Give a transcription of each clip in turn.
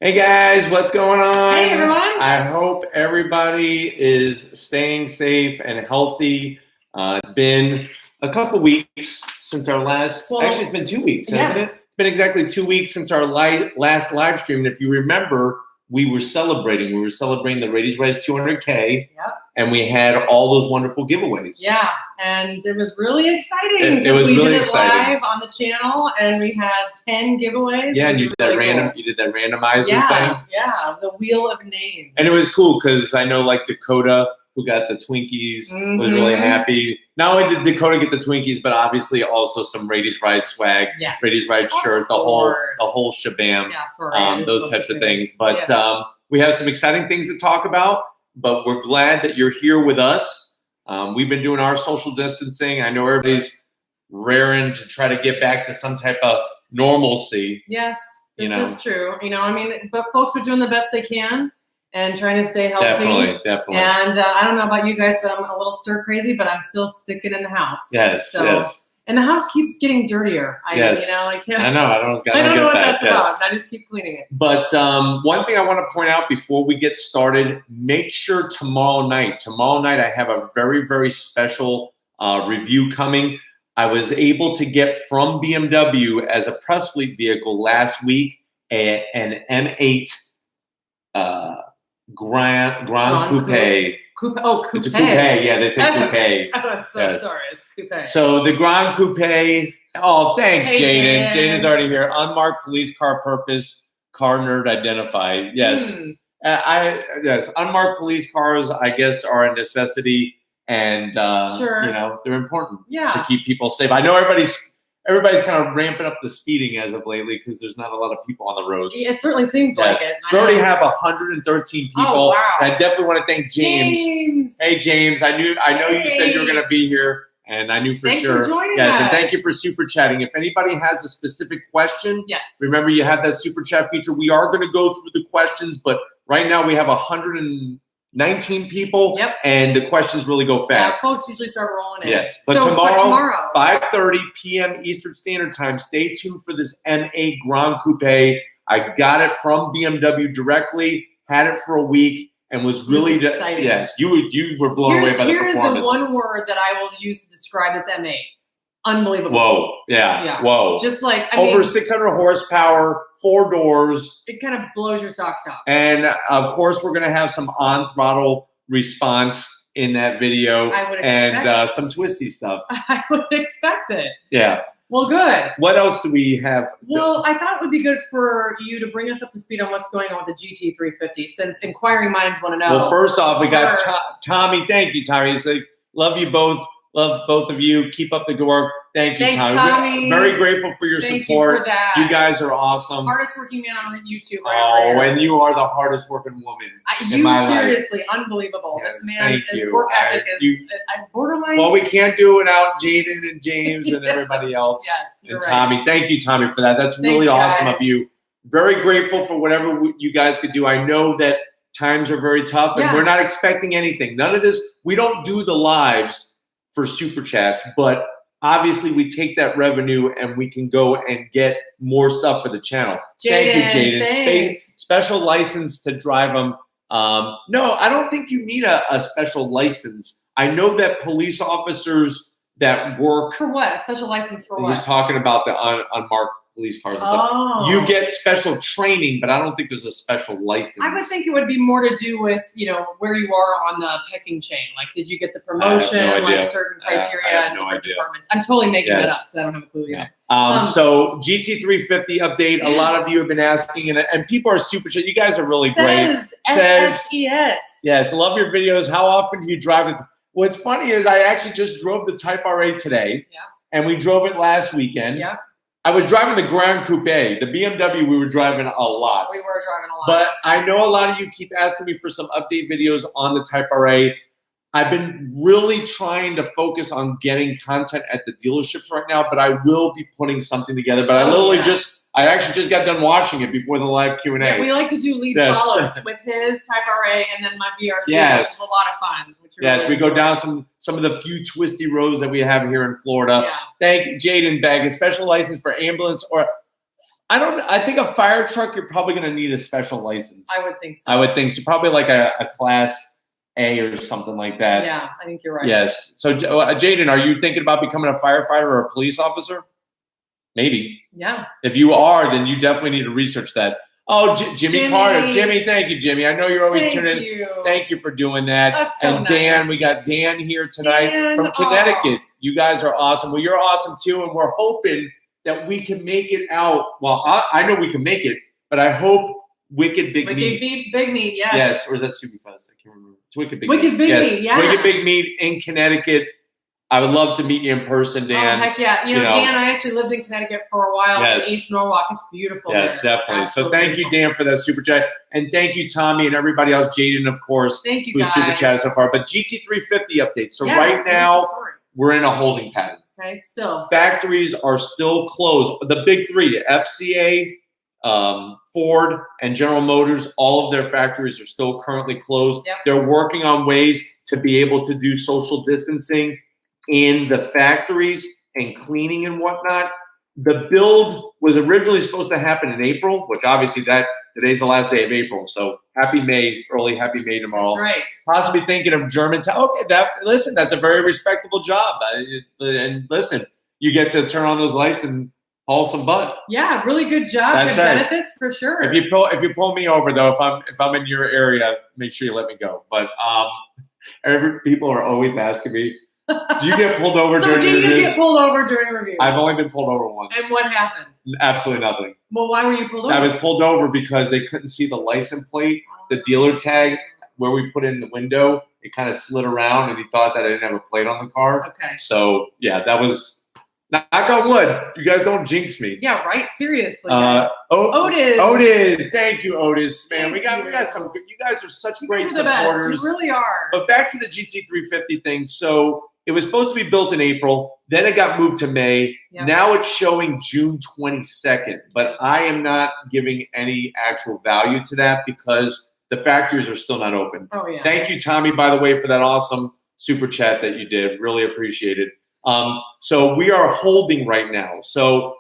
Hey guys, what's going on? Hey everyone. I hope everybody is staying safe and healthy. It's been a couple weeks since our last, actually it's been 2 weeks, hasn't it? It's been exactly 2 weeks since our last live stream. And if you remember, we were celebrating the Raiti's Rise 200K. Yep. And we had all those wonderful giveaways. Yeah, and it was really exciting. It was we really did it exciting. Live on the channel, and we had 10 giveaways. Yeah, and you did really that you did that randomizer thing. Yeah, the wheel of names. And it was cool because I know like Dakota, who got the Twinkies, was really happy. Not only did Dakota get the Twinkies, but obviously also some Raiti's Ride swag, Raiti's Ride shirt, the whole shabam, those types of things. But we have some exciting things to talk about. But we're glad that you're here with us. We've been doing our social distancing. I know everybody's raring to try to get back to some type of normalcy. Yes, this is true. But folks are doing the best they can and trying to stay healthy. Definitely. And I don't know about you guys, but I'm a little stir crazy, but I'm still sticking in the house. Yes. And the house keeps getting dirtier. I know. I don't know what that's about. I just keep cleaning it. But one thing I want to point out before we get started, make sure tomorrow night I have a very, very special review coming. I was able to get from BMW as a press fleet vehicle last week an M8 Grand Coupe. Coupe. Oh, coupe. It's a coupe. Yeah, they say coupe. I'm so sorry. It's coupe. So the Grand Coupe. Oh, thanks, Jaden. Jaden's already here. Unmarked police car purpose, car nerd identified. Yes. Yes. Unmarked police cars, I guess, are a necessity, and they're important to keep people safe. I know everybody's kind of ramping up the speeding as of lately because there's not a lot of people on the roads. It certainly seems like it. We already have 113 people. Oh, wow. And I definitely want to thank James. Hey, James. I know you said you were going to be here, and I knew for sure. Thanks for joining us. And thank you for super chatting. If anybody has a specific question, remember you have that super chat feature. We are going to go through the questions, but right now we have 119 people, and the questions really go fast. Yeah, folks usually start rolling in. Yes, but tomorrow, 5:30 p.m. Eastern Standard Time, stay tuned for this M8 Grand Coupe. I got it from BMW directly, had it for a week, and was really exciting. Yes, you were blown away by the performance. Here is the one word that I will use to describe this M8. Unbelievable. Whoa. Yeah. Whoa. Just like, over 600 horsepower, 4 doors. It kind of blows your socks off. And of course, we're going to have some on throttle response in that video. I would expect and some twisty stuff. I would expect it. Yeah. Well, good. What else do we have? Well, I thought it would be good for you to bring us up to speed on what's going on with the GT350, since inquiring minds want to know. Well, first off, we got Tommy. Thank you, Tommy. He's like, love you both. Love both of you. Keep up the good work. Thank you, Tommy. Very grateful for your support. Thank you for that. You guys are awesome. Hardest working man on YouTube. And you are the hardest working woman in my seriously, life. Unbelievable. Yes, this man, his work ethic is borderline. Well, we can't do it without Jaden and James and everybody else. Yes, Tommy. Thank you, Tommy, for that. That's really awesome of you. Very grateful for whatever you guys could do. I know that times are very tough, and we're not expecting anything. None of this. We don't do the lives for super chats, but obviously we take that revenue and we can go and get more stuff for the channel. Thank you, Jaden. Special license to drive them. No, I don't think you need a special license. I know that police officers that work for what? A special license for what? He's talking about the unmarked police cars and stuff. You get special training, but I don't think there's a special license. I would think it would be more to do with, where you are on the pecking chain. Like, did you get the promotion, like certain criteria in different departments? I'm totally making that up because I don't have a clue yet. So GT350 update. A lot of you have been asking, and people are super chat. You guys are really great. Says yes, love your videos. How often do you drive it? What's funny is I actually just drove the Type RA today, and we drove it last weekend. Yeah. I was driving the Grand Coupe. The BMW, we were driving a lot. We were driving a lot. But I know a lot of you keep asking me for some update videos on the Type RA. I've been really trying to focus on getting content at the dealerships right now, but I will be putting something together. But I actually just got done watching it before the live Q&A. Yeah, we like to do lead follows with his Type RA and then my VRC. It's a lot of fun. We go down some of the few twisty roads that we have here in Florida. Yeah. Thank Jaden Bag, a special license for ambulance or I think a fire truck, you're probably going to need a special license. I would think so. I would think so. Probably like a Class A or something like that. Yeah, I think you're right. Yes. So, Jaden, are you thinking about becoming a firefighter or a police officer? Maybe. Yeah. If you are, then you definitely need to research that. Oh, Jimmy Carter. Jimmy, thank you, Jimmy. I know you're always tuning in. Thank you for doing that. That's so and Dan, nice. we got Dan here tonight from Dan, Connecticut. You guys are awesome. Well, you're awesome too, and we're hoping that we can make it out. Well, I know we can make it, but I hope Wicked Big Meat. Wicked Big Meat, yes. Yes, or is that Super Fest? I can't remember. It's Wicked Big Meat. Wicked Big Meat, yeah. Wicked Big Meat in Connecticut. I would love to meet you in person, Dan. Oh, heck yeah. You know, Dan, I actually lived in Connecticut for a while in East Norwalk. It's beautiful. Yes, there. definitely. Absolutely so thank you, Dan, for that super chat. And thank you, Tommy, and everybody else, Jaden, of course, thank you, who's guys. super chatted so far. But GT350 update. So right now, we're in a holding pattern. Okay, still. Factories are still closed. The big three, FCA, Ford, and General Motors, all of their factories are still currently closed. Yep. They're working on ways to be able to do social distancing in the factories and cleaning and whatnot. The build was originally supposed to happen in April, which obviously today's the last day of April. So happy May, early happy May tomorrow. That's right. Possibly thinking of Germantown. Okay, that's a very respectable job. And listen, you get to turn on those lights and haul some butt. Yeah, really good job. That's good right. benefits for sure. If you pull me over though, if I'm in your area, make sure you let me go. But people are always asking me, do you get pulled over during reviews? So do you get pulled over during reviews? I've only been pulled over once. And what happened? Absolutely nothing. Well, why were you pulled over? I was pulled over because they couldn't see the license plate, the dealer tag where we put in the window. It kind of slid around, and he thought that I didn't have a plate on the car. Okay. So yeah, that was knock on wood. You guys don't jinx me. Yeah, right. Seriously. Otis, thank you, Otis. Man, we got some. You guys are such great supporters. You really are. But back to the GT350 thing. So it was supposed to be built in April. Then it got moved to May. Yep. Now it's showing June 22nd. But I am not giving any actual value to that because the factories are still not open. Oh, yeah. Thank you, Tommy, by the way, for that awesome super chat that you did. Really appreciate it. So we are holding right now. So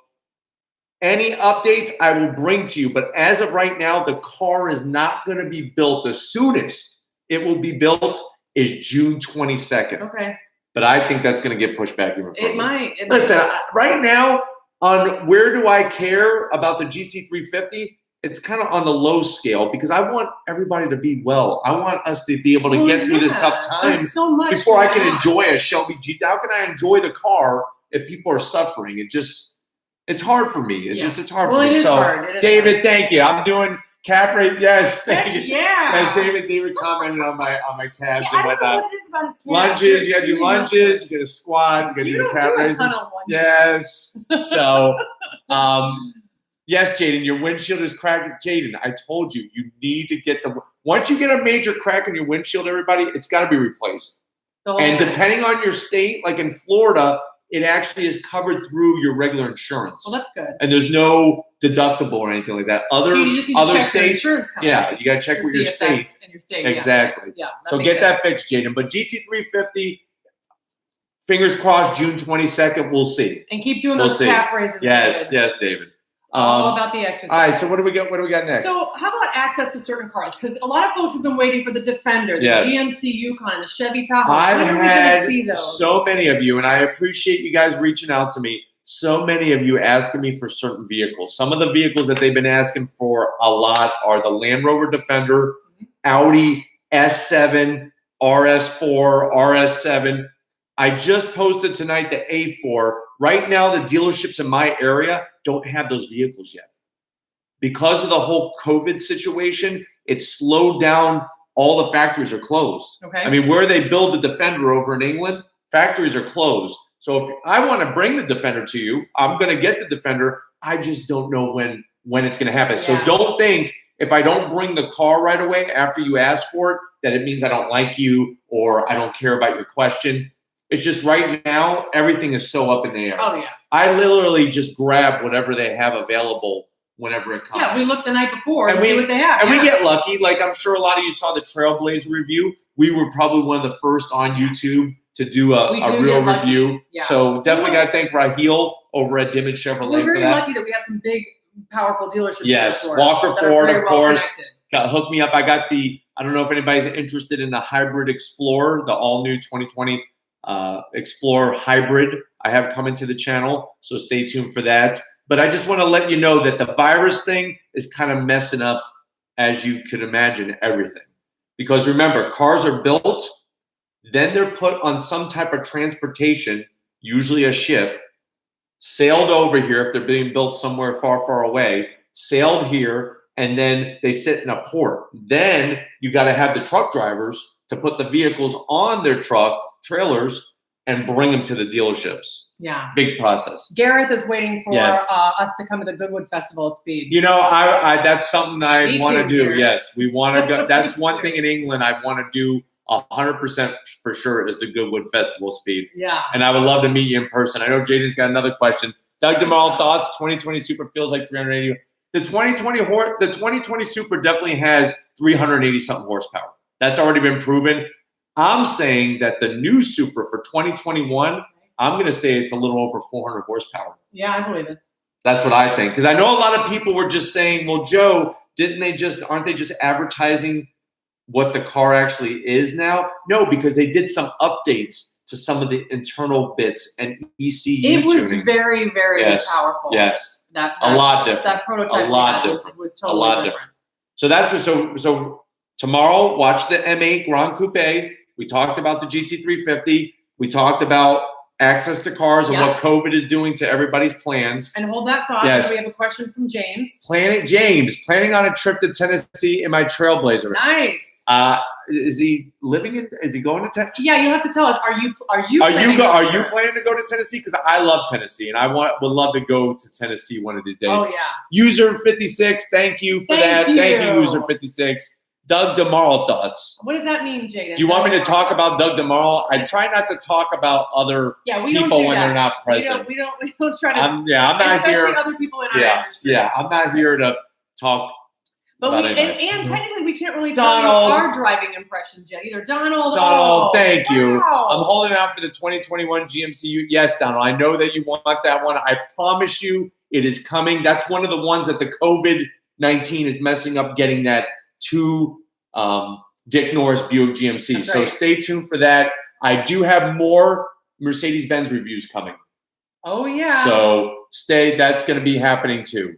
any updates I will bring to you. But as of right now, the car is not going to be built. The soonest it will be built is June 22nd. Okay. But I think that's going to get pushed back even further. It might. Listen, right now, on where do I care about the GT350, it's kind of on the low scale because I want everybody to be well. I want us to be able to get through this tough time before I can enjoy a Shelby GT. How can I enjoy the car if people are suffering? It's hard for me. It's hard for me. So, David, thank you. I'm doing calf rate. Yes, thank you. Yeah. As David commented on my calves and whatnot. I don't know what it is about his calves. Lunges, you gotta do lunges, you gotta squat, you gotta do the calf raises. Yes. So yes, Jaden, your windshield is cracked. Jaden, I told you, you need to get once you get a major crack in your windshield, everybody, it's gotta be replaced. And depending on your state, like in Florida, it actually is covered through your regular insurance. Well, that's good. And there's no deductible or anything like that. Other states, you got to check with your state. Exactly. Yeah. So get that fixed, Jaden. But GT350, fingers crossed, June 22nd, we'll see. And keep doing those calf raises. Yes, David. All about the exercise. All right, so what do we got next? So how about access to certain cars? Because a lot of folks have been waiting for the Defender, the GMC Yukon, the Chevy Tahoe. I've had so many of you, and I appreciate you guys reaching out to me. So many of you asking me for certain vehicles. Some of the vehicles that they've been asking for a lot are the Land Rover Defender, Audi S7, RS4, RS7. I just posted tonight the A4. Right now, the dealerships in my area don't have those vehicles yet. Because of the whole COVID situation, it slowed down. All the factories are closed. Okay. I mean, where they build the Defender over in England, factories are closed. So if I want to bring the Defender to you, I'm going to get the Defender. I just don't know when it's going to happen. Yeah. So don't think if I don't bring the car right away after you ask for it, that it means I don't like you or I don't care about your question. It's just right now, everything is so up in the air. Oh, yeah. I literally just grab whatever they have available whenever it comes. Yeah, we look the night before and see what they have. And we get lucky. Like I'm sure a lot of you saw the Trailblazer review. We were probably one of the first on YouTube to do a real review. Yeah. So definitely got to thank Raheel over at Dimmitt Chevrolet for that. We're very lucky that we have some big powerful dealerships. Yes, for Walker Ford, of course. Hook me up. I got I don't know if anybody's interested in the hybrid Explorer, the all-new 2020 Explorer Hybrid. I have coming to the channel, so stay tuned for that. But I just want to let you know that the virus thing is kind of messing up, as you could imagine, everything. Because remember, cars are built, then they're put on some type of transportation, usually a ship, sailed over here if they're being built somewhere far, far away, sailed here, and then they sit in a port. Then you got to have the truck drivers to put the vehicles on their truck trailers and bring them to the dealerships. Yeah. Big process. Gareth is waiting for us to come to the Goodwood Festival of Speed. You know, I that's something I want to do. Here. Yes, we want to go. That's one thing in England I want to do 100% for sure is the Goodwood Festival of Speed. Yeah. And I would love to meet you in person. I know Jaden's got another question. Doug DeMarle, thoughts? 2020 Super feels like 380. The 2020 Super definitely has 380 something horsepower. That's already been proven. I'm saying that the new Super for 2021, I'm going to say it's a little over 400 horsepower. Yeah, I believe it. That's what I think. Because I know a lot of people were just saying, well, Joe, aren't they just advertising what the car actually is now? No, because they did some updates to some of the internal bits and ECU It was tuning. very, very powerful. Yes. A lot different. That prototype was totally different. So that's so tomorrow, watch the M8 Grand Coupe. We talked about the GT350. We talked about access to cars and what COVID is doing to everybody's plans. And hold that thought. Yes. We have a question from James. Planning on a trip to Tennessee in my Trailblazer. Nice. Is he going to Tennessee? Yeah, you have to tell us. Are you planning to go to Tennessee? Because I love Tennessee and I would love to go to Tennessee one of these days. Oh yeah. User56, thank you for that. Thank you, User56. Doug DeMarle thoughts. What does that mean, Jaden? Do you want me to talk about Doug DeMarle? I try not to talk about other people when they're not present. We don't try to. I'm not here. Especially other people in our industry. Yeah, I'm not here to talk. But and technically we can't really tell you our driving impressions yet either. Donald, thank you. I'm holding out for the 2021 GMC. Yes, Donald, I know that you want that one. I promise you it is coming. That's one of the ones that the COVID-19 is messing up getting that to Dick Norris Buick GMC. That's so right. Stay tuned for that. I do have more Mercedes-Benz reviews coming. Oh, yeah. So that's going to be happening too.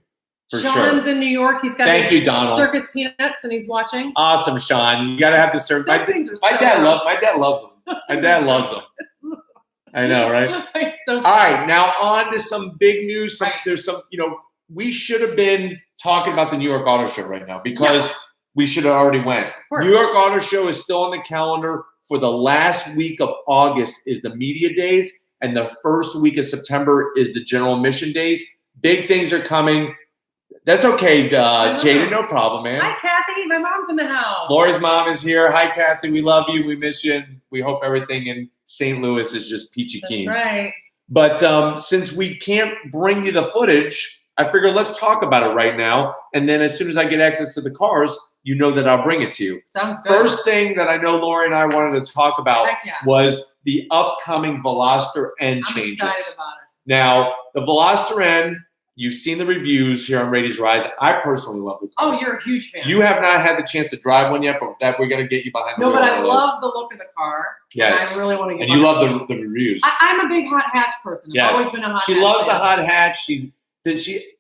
For Sean's sure. in New York. He's got circus peanuts and he's watching. Awesome, Sean. You got to have the circus. My dad loves them. My dad loves them. I know, right? It's so all right, now on to some big news. There's some, we should have been talking about the New York Auto Show right now because we should have already went. New York Auto Show is still on the calendar for the last week of August is the media days, and the first week of September is the general admission days. Big things are coming. That's okay, Jaden, no problem, man. Hi, Kathy. My mom's in the house. Lori's mom is here. Hi, Kathy. We love you. We miss you. We hope everything in St. Louis is just peachy keen. That's right. But since we can't bring you the footage, I figure let's talk about it right now. And then as soon as I get access to the cars, you know that I'll bring it to you. Sounds good. First thing that I know Lori and I wanted to talk about was the upcoming Veloster N changes. I'm excited about it. Now, the Veloster N, you've seen the reviews here on Raity's Rides. I personally love the car. Oh, you're a huge fan. You have not had the chance to drive one yet, but that we're going to get you behind the wheel. No, but I love the look of the car. Yes. And I really want to get And you love the reviews. I'm a big hot hatch person. Yes. I've always been a hot hatch. She loves the hot hatch.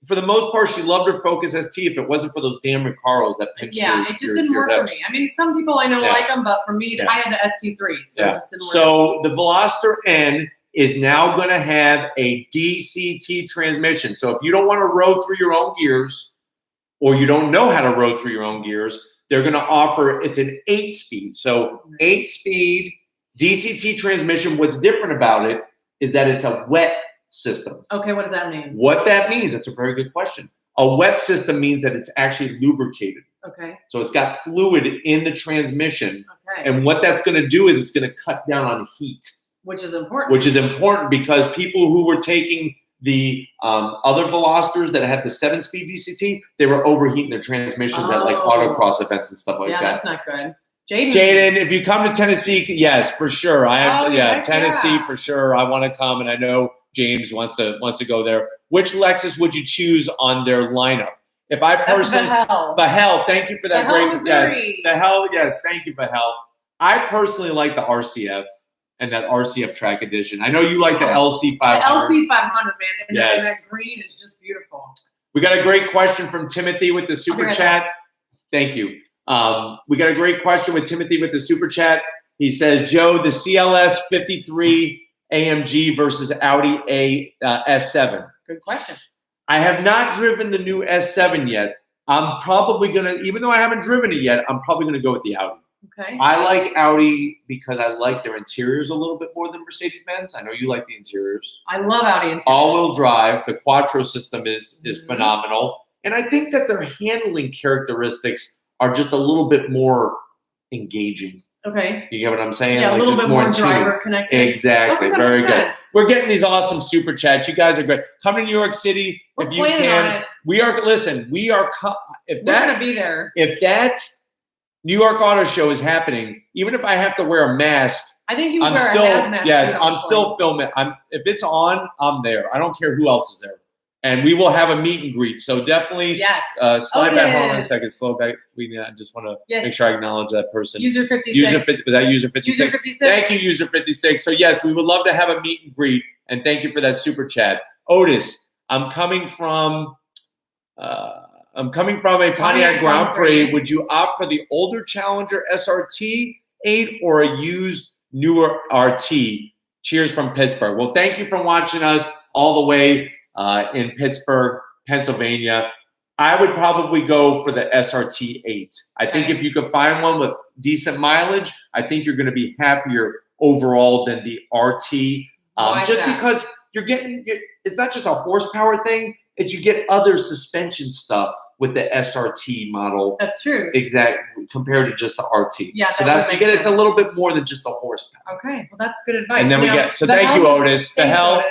For the most part, she loved her Focus ST if it wasn't for those damn Recaros that pinched it just didn't work for me. I mean, some people I know like them, but for me, I had the ST3, so it just didn't work. So the Veloster N is now going to have a DCT transmission. So if you don't want to road through your own gears or you don't know how to road through your own gears, they're going to offer, it's an 8-speed. So 8-speed DCT transmission. What's different about it is that it's a wet system. Okay, what does that mean? What that means, that's a very good question. A wet system means that it's actually lubricated. Okay. So it's got fluid in the transmission. Okay. And what that's going to do is it's going to cut down on heat. Which is important. Which is important because people who were taking the other Velosters that had the 7-speed DCT, they were overheating their transmissions at like autocross events and stuff like that. Yeah, that's not good. Jaden, if you come to Tennessee, yes, for sure. Tennessee for sure. I want to come, and I know James wants to go there. Which Lexus would you choose on their lineup? If I personally, Bahel, thank you for that great Missouri. Yes, thank you, Bahel. I personally like the RCF and that RCF track edition. I know you like the LC500. The LC500, man. And that green is just beautiful. We got a great question from Timothy with the super chat. Thank you. We got a great question with Timothy with the super chat. He says, Joe, the CLS 53 AMG versus Audi S7. Good question. I have not driven the new S7 yet. I'm probably going to, even though I haven't driven it yet, I'm probably going to go with the Audi. Okay. I like Audi because I like their interiors a little bit more than Mercedes-Benz. I know you like the interiors. I love Audi interiors. All-wheel drive. The Quattro system is phenomenal. And I think that their handling characteristics are just a little bit more engaging. Okay. You get what I'm saying? Yeah, a little bit more driver connected. Exactly. Okay, very good. We're getting these awesome super chats. You guys are great. Come to New York City if you can. We are. Listen, we are. We're gonna be there. If that New York Auto Show is happening, even if I have to wear a mask, I think you wear a hazmat. Yes, I'm still filming. If it's on, I'm there. I don't care who else is there. And we will have a meet and greet. So definitely slide back hold on a second. Slow back. I just want to make sure I acknowledge that person. User 56. Was that User 56? User 56. Thank you, User 56. So, yes, we would love to have a meet and greet. And thank you for that super chat. Otis, I'm coming from a Pontiac Grand Prix. Would you opt for the older Challenger SRT 8 or a used newer RT? Cheers from Pittsburgh. Well, thank you for watching us all the way in Pittsburgh, Pennsylvania. I would probably go for the SRT 8. I think if you could find one with decent mileage, I think you're going to be happier overall than the RT. Because you're getting, it's not just a horsepower thing, it's you get other suspension stuff with the SRT model. That's true. Exactly, compared to just the RT. Yeah, so that's you get sense. It's a little bit more than just the horsepower. Okay, well that's good advice. And then we get thank you, Otis. The hell.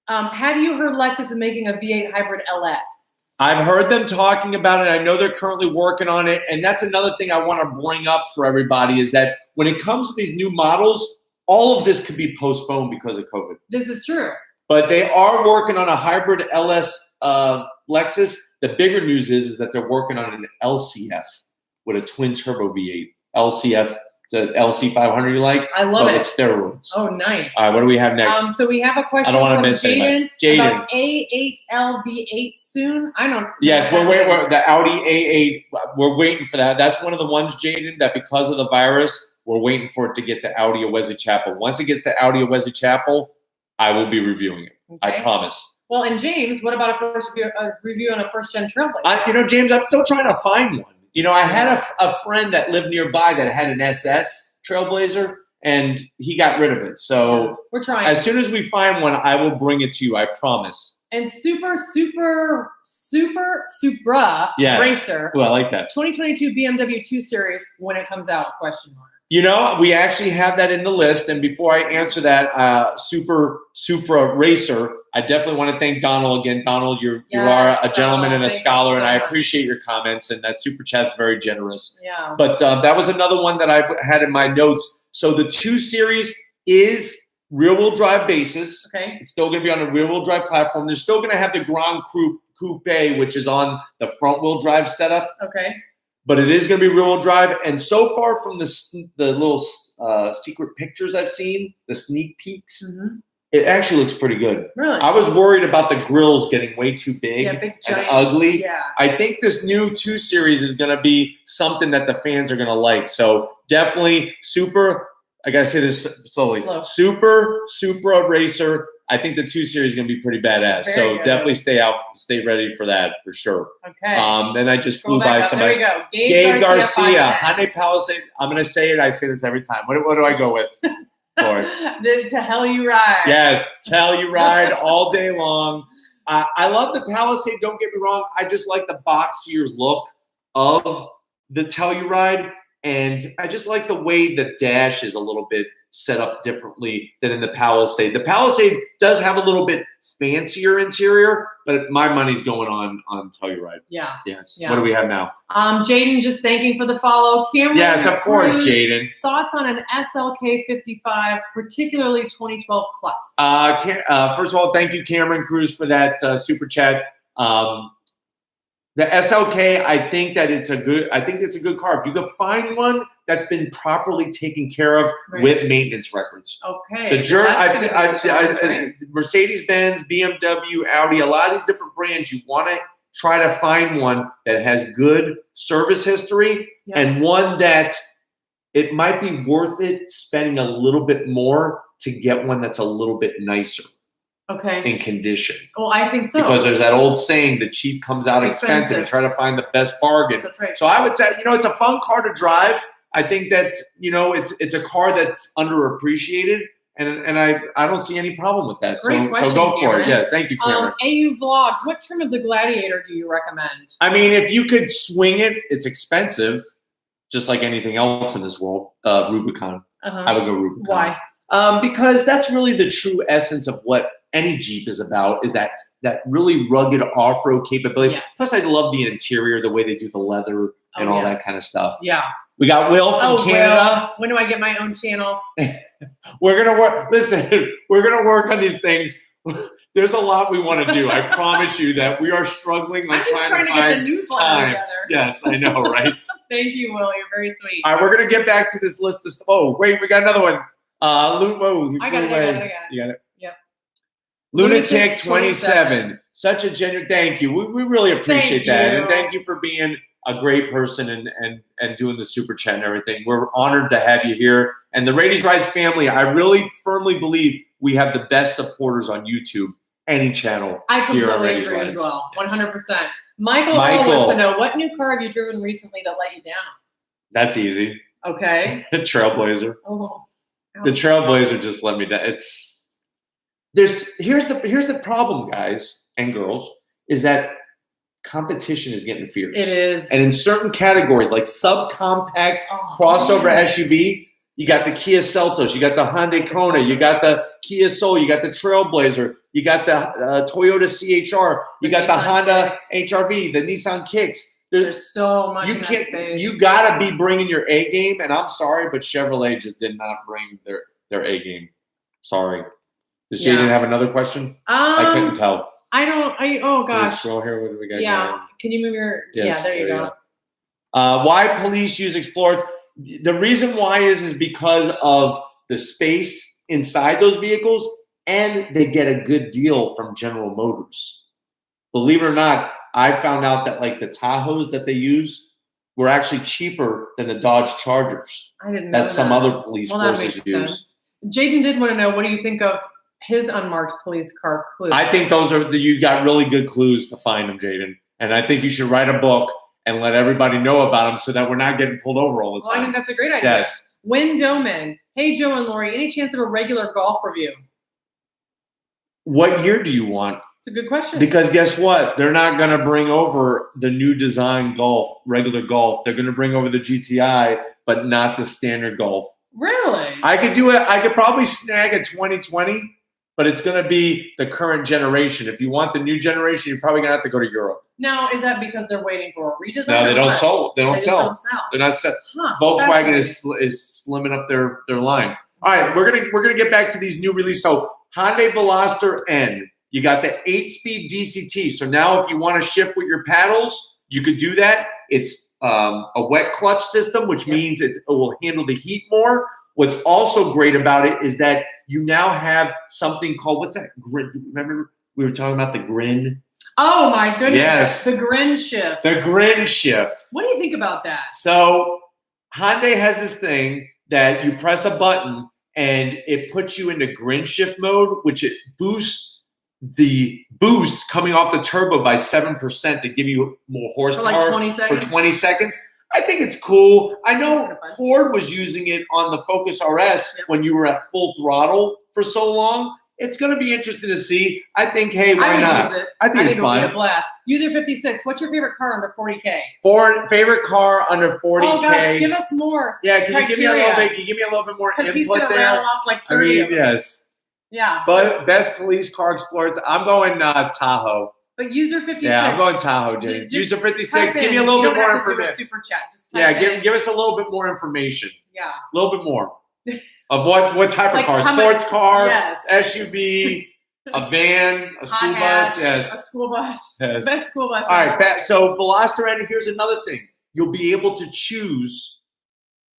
Have you heard Lexus is making a V8 hybrid LS? I've heard them talking about it. I know they're currently working on it. And that's another thing I want to bring up for everybody is that when it comes to these new models, all of this could be postponed because of COVID. This is true. But they are working on a hybrid LS Lexus. The bigger news is that they're working on an LCF with a twin turbo V8. LCF. It's an LC500 you like? I love it. With steroids. Oh, nice. All right, what do we have next? So we have a question from Jaden about A8L V8 soon. I don't know. Yes, we're the Audi A8. We're waiting for that. That's one of the ones, Jaden, that because of the virus, we're waiting for it to get to Audi of Wesley Chapel. Once it gets to Audi of Wesley Chapel, I will be reviewing it. Okay. I promise. Well, and James, what about a review on a first-gen Trailblazer? James, I'm still trying to find one. I had a friend that lived nearby that had an SS Trailblazer, and he got rid of it. So we're trying. As soon as we find one, I will bring it to you. I promise. And Supra Racer. Ooh, I like that. 2022 BMW 2 Series when it comes out? ? We actually have that in the list. And before I answer that, Supra Racer, I definitely want to thank Donald again. Donald, you are a gentleman and a scholar, and I appreciate your comments. And that super chat's very generous. Yeah. But that was another one that I had in my notes. So the 2 Series is rear-wheel drive basis. Okay. It's still going to be on a rear-wheel drive platform. They're still going to have the Grand Coupe, which is on the front-wheel drive setup. Okay. But it is going to be rear-wheel drive. And so far from the little secret pictures I've seen, the sneak peeks, it actually looks pretty good. Really? I was worried about the grills getting way too big, big, giant, and ugly. Yeah. I think this new 2 Series is going to be something that the fans are going to like. So definitely I got to say this slowly. Supra Racer. I think the 2 Series is going to be pretty badass. Very good. Definitely stay ready for that for sure. Okay. Then I just flew by somebody. There we go. Gabe Garcia. Hyundai Palisade. I'm going to say it. I say this every time. What do I go with? To hell you ride. Yes, tell you ride all day long. I love the Palisade. Don't get me wrong. I just like the boxier look of the Telluride, and I just like the way the dash is a little bit set up differently than in the Palisade. The Palisade does have a little bit fancier interior, but my money's going on Telluride. Yeah. Yes. Yeah. What do we have now? Jaden just thanking for the follow. Cameron. Yes, of course, Jaden. Thoughts on an SLK 55, particularly 2012 plus? First of all, thank you, Cameron Cruz, for that super chat. The SLK, I think it's a good car. If you could find one that's been properly taken care of with maintenance records. Okay. The Mercedes-Benz, BMW, Audi, a lot of these different brands, you want to try to find one that has good service history and one that it might be worth it spending a little bit more to get one that's a little bit nicer. Okay. In condition. Well, I think so. Because there's that old saying, the cheap comes out expensive. And try to find the best bargain. That's right. So I would say, it's a fun car to drive. I think that, it's a car that's underappreciated. And I don't see any problem with that. Great question, so go for Cameron. it. Yes, thank you, Cameron. AU Vlogs, what trim of the Gladiator do you recommend? I mean, if you could swing it, it's expensive, just like anything else in this world. Rubicon. I would go Rubicon. Why? Because that's really the true essence of what any Jeep is about, is that really rugged off-road capability. Yes. Plus, I love the interior, the way they do the leather and all that kind of stuff. Yeah. We got Will from Canada. Will. When do I get my own channel? We're going to work. Listen, we're going to work on these things. There's a lot we want to do. I promise you that we are struggling on I'm just trying to get the newsletter together. Yes, I know, right? Thank you, Will. You're very sweet. All right, we're going to get back to this list of stuff. Oh, wait, we got another one. I got it. You got it? Yep. Lunatic 27. Such a genuine thank you. We really appreciate that. And thank you for being a great person and doing the super chat and everything. We're honored to have you here. And the Raiti's Rides family, I really firmly believe we have the best supporters on YouTube, any channel. I completely agree as well. 100%. Michael wants to know, what new car have you driven recently that let you down? That's easy. Okay. Trailblazer. Oh. The Trailblazer just let me down. Here's the problem, guys and girls, is that competition is getting fierce. It is. And in certain categories, like subcompact crossover SUV, you got the Kia Seltos, you got the Hyundai Kona, you got the Kia Soul, you got the Trailblazer, you got the Toyota CHR, you got the Honda HRV, the Nissan Kicks. There's so much in that space. You got to be bringing your A game, and I'm sorry, but Chevrolet just did not bring their A game. Sorry. Does Jaden have another question? I couldn't tell. Oh, gosh. Scroll here. What do we got? Yeah. Can you move your? Yes, yeah, there you go. Why police use Explorers? The reason why is because of the space inside those vehicles, and they get a good deal from General Motors. Believe it or not, I found out that like the Tahoes that they use were actually cheaper than the Dodge Chargers. I didn't know that. Some other police forces use. Jaden did want to know, what do you think of his unmarked police car clues? I think you got really good clues to find them, Jaden. And I think you should write a book and let everybody know about them so that we're not getting pulled over all the time. Well, I think that's a great idea. Yes. Wynn Doman. Hey, Joe and Lori, any chance of a regular golf review? What year do you want? It's a good question. Because guess what? They're not going to bring over the new design Golf, regular Golf. They're going to bring over the GTI, but not the standard Golf. Really? I could do it. I could probably snag a 2020, but it's going to be the current generation. If you want the new generation, you're probably going to have to go to Europe. Now, is that because they're waiting for a redesign? No, they don't sell. They don't sell. They're not set. Volkswagen is slimming up their line. All right, we're gonna get back to these new releases. So Hyundai Veloster N. You got the 8-speed DCT. So now if you want to shift with your paddles, you could do that. It's a wet clutch system, which means it will handle the heat more. What's also great about it is that you now have something called, what's that? Grin? Remember we were talking about the Grin? Oh my goodness. Yes. The Grin shift. The Grin shift. What do you think about that? So Hyundai has this thing that you press a button and it puts you into Grin shift mode, which it boosts the boost coming off the turbo by 7% to give you more horsepower for like 20 seconds. For 20 seconds. I think it's cool. I know Ford was using it on the Focus RS when you were at full throttle for so long. it's going to be interesting to see. I think, hey, why not? Use it. I think it's it'll fun. Be a blast. User 56, what's your favorite car under 40K? Favorite car under 40K. Oh gosh, give us more. Yeah, can you give me a little bit? Can you give me a little bit more input he's gonna there? rattle off like 30 of them. Yes. Yeah. But best police car explorers. I'm going Tahoe. But user 56. Yeah, I'm going Tahoe, Jay. User 56. Give me a little bit more information. Super chat. Just type in. Give us a little bit more information. Yeah. A little bit more of what type of car? Sports car, yes. SUV, a van, a school bus. Yes. A school bus. Yes. Best school bus. All right. So Veloster N. Here's another thing. You'll be able to choose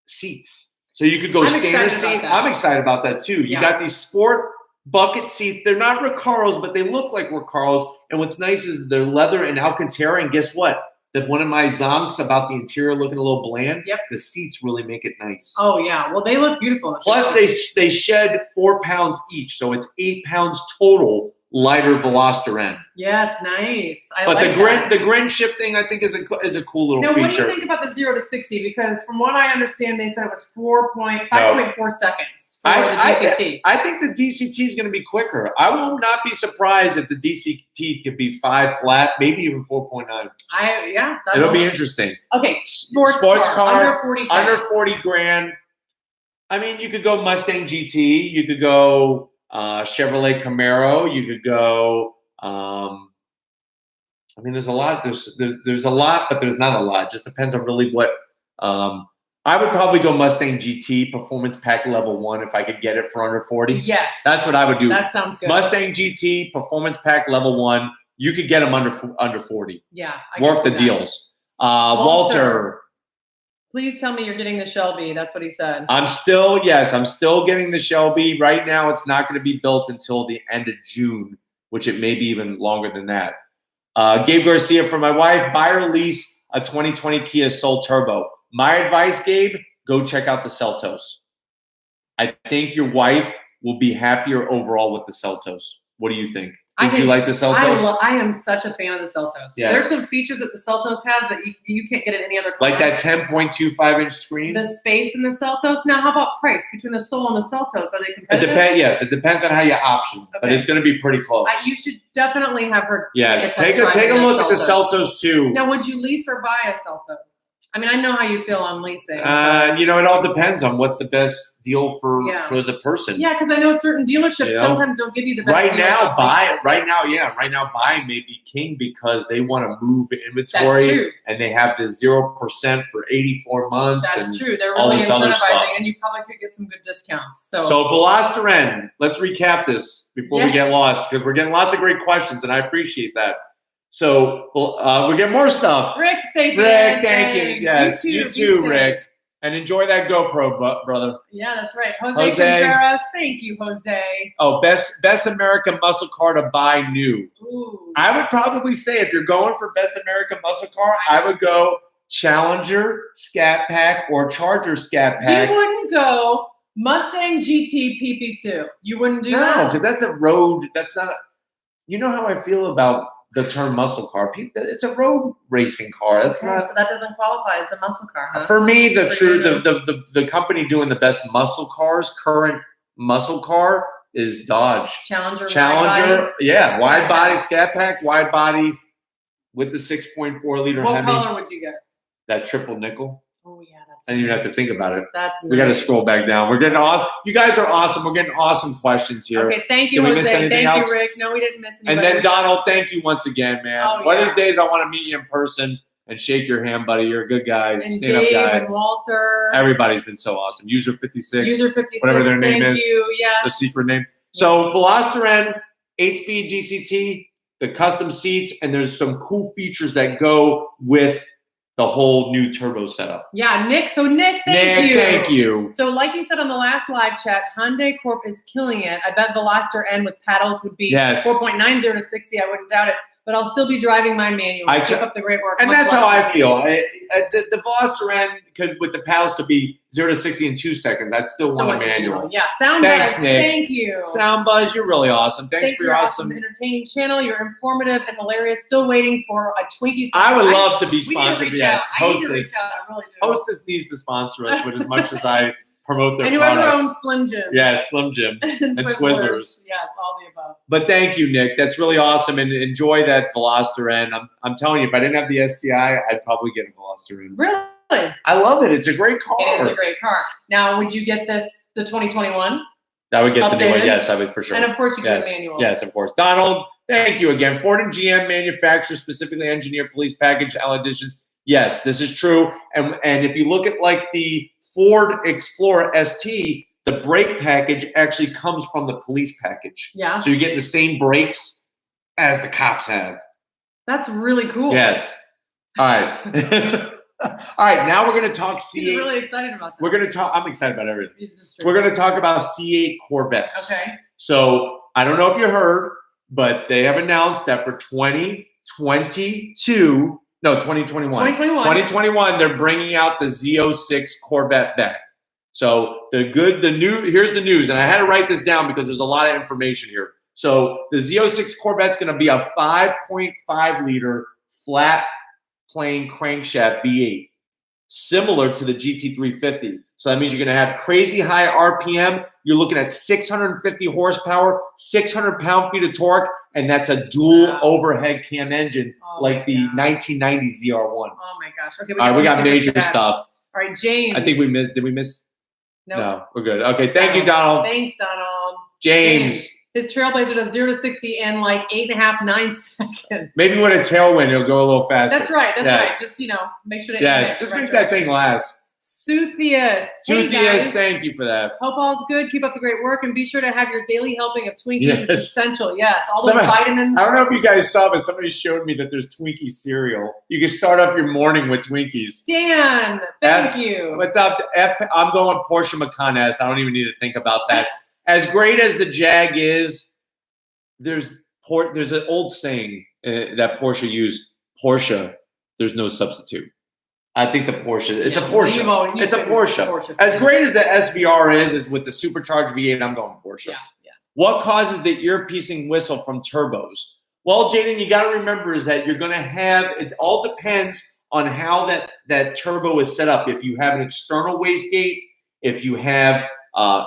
seats. So you could go standard seat. I'm excited about that too. You got these sport bucket seats. They're not Recaros, but they look like Recaros. And what's nice is they're leather and Alcantara. And guess what? That one of my zonks about the interior looking a little bland. Yep. The seats really make it nice. Oh yeah. Well, they look beautiful. Plus they shed 4 pounds each, so it's 8 pounds total lighter Veloster N. Yes, nice. But the grin shift thing I think is a cool little feature. Now, what do you think about the 0 to 60? Because from what I understand, they said it was 5.4 seconds for the DCT. I think the DCT is going to be quicker. I will not be surprised if the DCT could be 5 flat, maybe even 4.9. It'll be interesting. Okay, sports car under 40 grand. I mean, you could go Mustang GT. You could go Chevrolet Camaro. You could go. I mean, there's a lot. There's a lot, but there's not a lot. It just depends on really what. I would probably go Mustang GT Performance Pack Level 1 if I could get it for under 40. Yes, that's what I would do. That sounds good. Mustang GT Performance Pack Level 1. You could get them under 40. Yeah, worth the deals. Walter. Please tell me you're getting the Shelby. That's what he said. I'm still getting the Shelby. Right now, it's not going to be built until the end of June, which it may be even longer than that. Gabe Garcia for my wife, buy or lease a 2020 Kia Soul Turbo. My advice, Gabe, go check out the Seltos. I think your wife will be happier overall with the Seltos. What do you think? Did you like the Seltos? I am such a fan of the Seltos. Yes. There's some features that the Seltos have that you can't get in any other car. Like that 10.25-inch screen? The space in the Seltos. Now, how about price? Between the Soul and the Seltos, are they competitive? It depends on how you option, but it's going to be pretty close. You should definitely have her take a look at the Seltos, too. Now, would you lease or buy a Seltos? I mean, I know how you feel on leasing. It all depends on what's the best deal for the person. Yeah, because I know certain dealerships sometimes don't give you the best deal. Right now, buying may be king because they want to move inventory and they have this 0% for 84 months. That's true. They're really incentivizing, and you probably could get some good discounts. So Veloster N, let's recap this before we get lost because we're getting lots of great questions, and I appreciate that. So we'll get more stuff. Rick, thank you. Yes, you too, Rick. And enjoy that GoPro, brother. Yeah, that's right. Jose Contreras, thank you, Jose. Oh, best American muscle car to buy new. Ooh. I would probably say if you're going for best American muscle car, I would go Challenger Scat Pack or Charger Scat Pack. You wouldn't go Mustang GT PP2. You wouldn't do that? No, because that's a road. That's not. You know how I feel about the term muscle car. It's a road racing car. That's not. So that doesn't qualify as the muscle car, huh? For me, the company doing the best muscle cars, current muscle car is Dodge. Challenger. Wide body Scat Pack, wide body with the 6.4 liter. What color would you get? That triple nickel. Oh yeah, that's. I didn't even have to think about it. That's nice. We got to scroll back down. We're getting awesome. You guys are awesome. We're getting awesome questions here. Okay, thank you, Jose. Thank you, Rick. No, we didn't miss anything. And then Donald, thank you once again, man. One of these days, I want to meet you in person and shake your hand, buddy. You're a good guy, stand-up guy. And Walter. Everybody's been so awesome. User 56. User 56. Whatever their name is. Thank you. Yes. The secret name. So Veloster N, 8-speed DCT, the custom seats, and there's some cool features that go with the whole new turbo setup. Yeah, Nick. So Nick, thank you. Thank you. So like you said on the last live chat, Hyundai Corp is killing it. I bet Veloster N with paddles would be 4.90 to 60. I wouldn't doubt it. But I'll still be driving my manual. Keep up the great work. And that's how I feel. The Veloster N with the paddles could be 0 to 60 in 2 seconds. I'd still want a manual. Yeah, Sound Thanks, Buzz. Nick. Thank you. Sound Buzz, you're really awesome. Thanks for your awesome, entertaining channel. You're informative and hilarious. Still waiting for a Twinkie sponsor. I would love to be sponsored. Yes, Hostess. I really do. Hostess needs to sponsor us with as much as I promote their and products. whoever owns Slim Jims. Yeah, Slim Jims and Twizzlers. Yes, all the above. But thank you, Nick. That's really awesome, and enjoy that Veloster N. I'm telling you, if I didn't have the STI, I'd probably get a Veloster N. Really? I love it. It's a great car. It is a great car. Now, would you get the 2021? I would get updated? the new one. Yes, I would for sure. And of course, you get a manual. Yes, of course. Donald, thank you again. Ford and GM manufacture specifically engineered police package Allied editions. Yes, this is true. And if you look at like the Ford Explorer ST, the brake package actually comes from the police package. Yeah. So you're getting the same brakes as the cops have. That's really cool. Yes. All right. All right, now we're going to talk C8. He's really excited about that. We're going to talk. I'm excited about everything. We're going to talk about C8 Corvettes. Okay. So I don't know if you heard, but they have announced that for 2021, they're bringing out the Z06 Corvette back. So here's the news, and I had to write this down because there's a lot of information here. So the Z06 Corvette's going to be a 5.5 liter flat plane crankshaft V8, similar to the GT350. So that means you're going to have crazy high RPM. You're looking at 650 horsepower, 600 pound-feet of torque, and that's a dual overhead cam engine like the 1990 ZR1. Oh my gosh. Okay, all right, we got major stuff. All right, James. I think we missed. Did we miss? No, we're good. Okay, thank you, you, Donald. Thanks, Donald. James. His Trailblazer does 0 to 60 in like 8.5, 9 seconds. Maybe with a tailwind, it'll go a little faster. That's right. That's right. Just, make sure to just make that thing last. Suthius. Hey guys. Thank you for that. Hope all's good. Keep up the great work, and be sure to have your daily helping of Twinkies. It's essential. Yes, all those vitamins. I don't know if you guys saw, but somebody showed me that there's Twinkie cereal. You can start off your morning with Twinkies. Dan, thank you. What's up? I'm going Porsche Macan S. I don't even need to think about that. As great as the Jag is, there's an old saying that Porsche used. Porsche, there's no substitute. I think the Porsche, it's a Porsche. It's a Porsche. As great as the SVR is with the supercharged V8, I'm going Porsche. Yeah. What causes the ear-piercing whistle from turbos? Well, Jaden, you got to remember is that you're going to have, it all depends on how that turbo is set up. If you have an external wastegate, if you have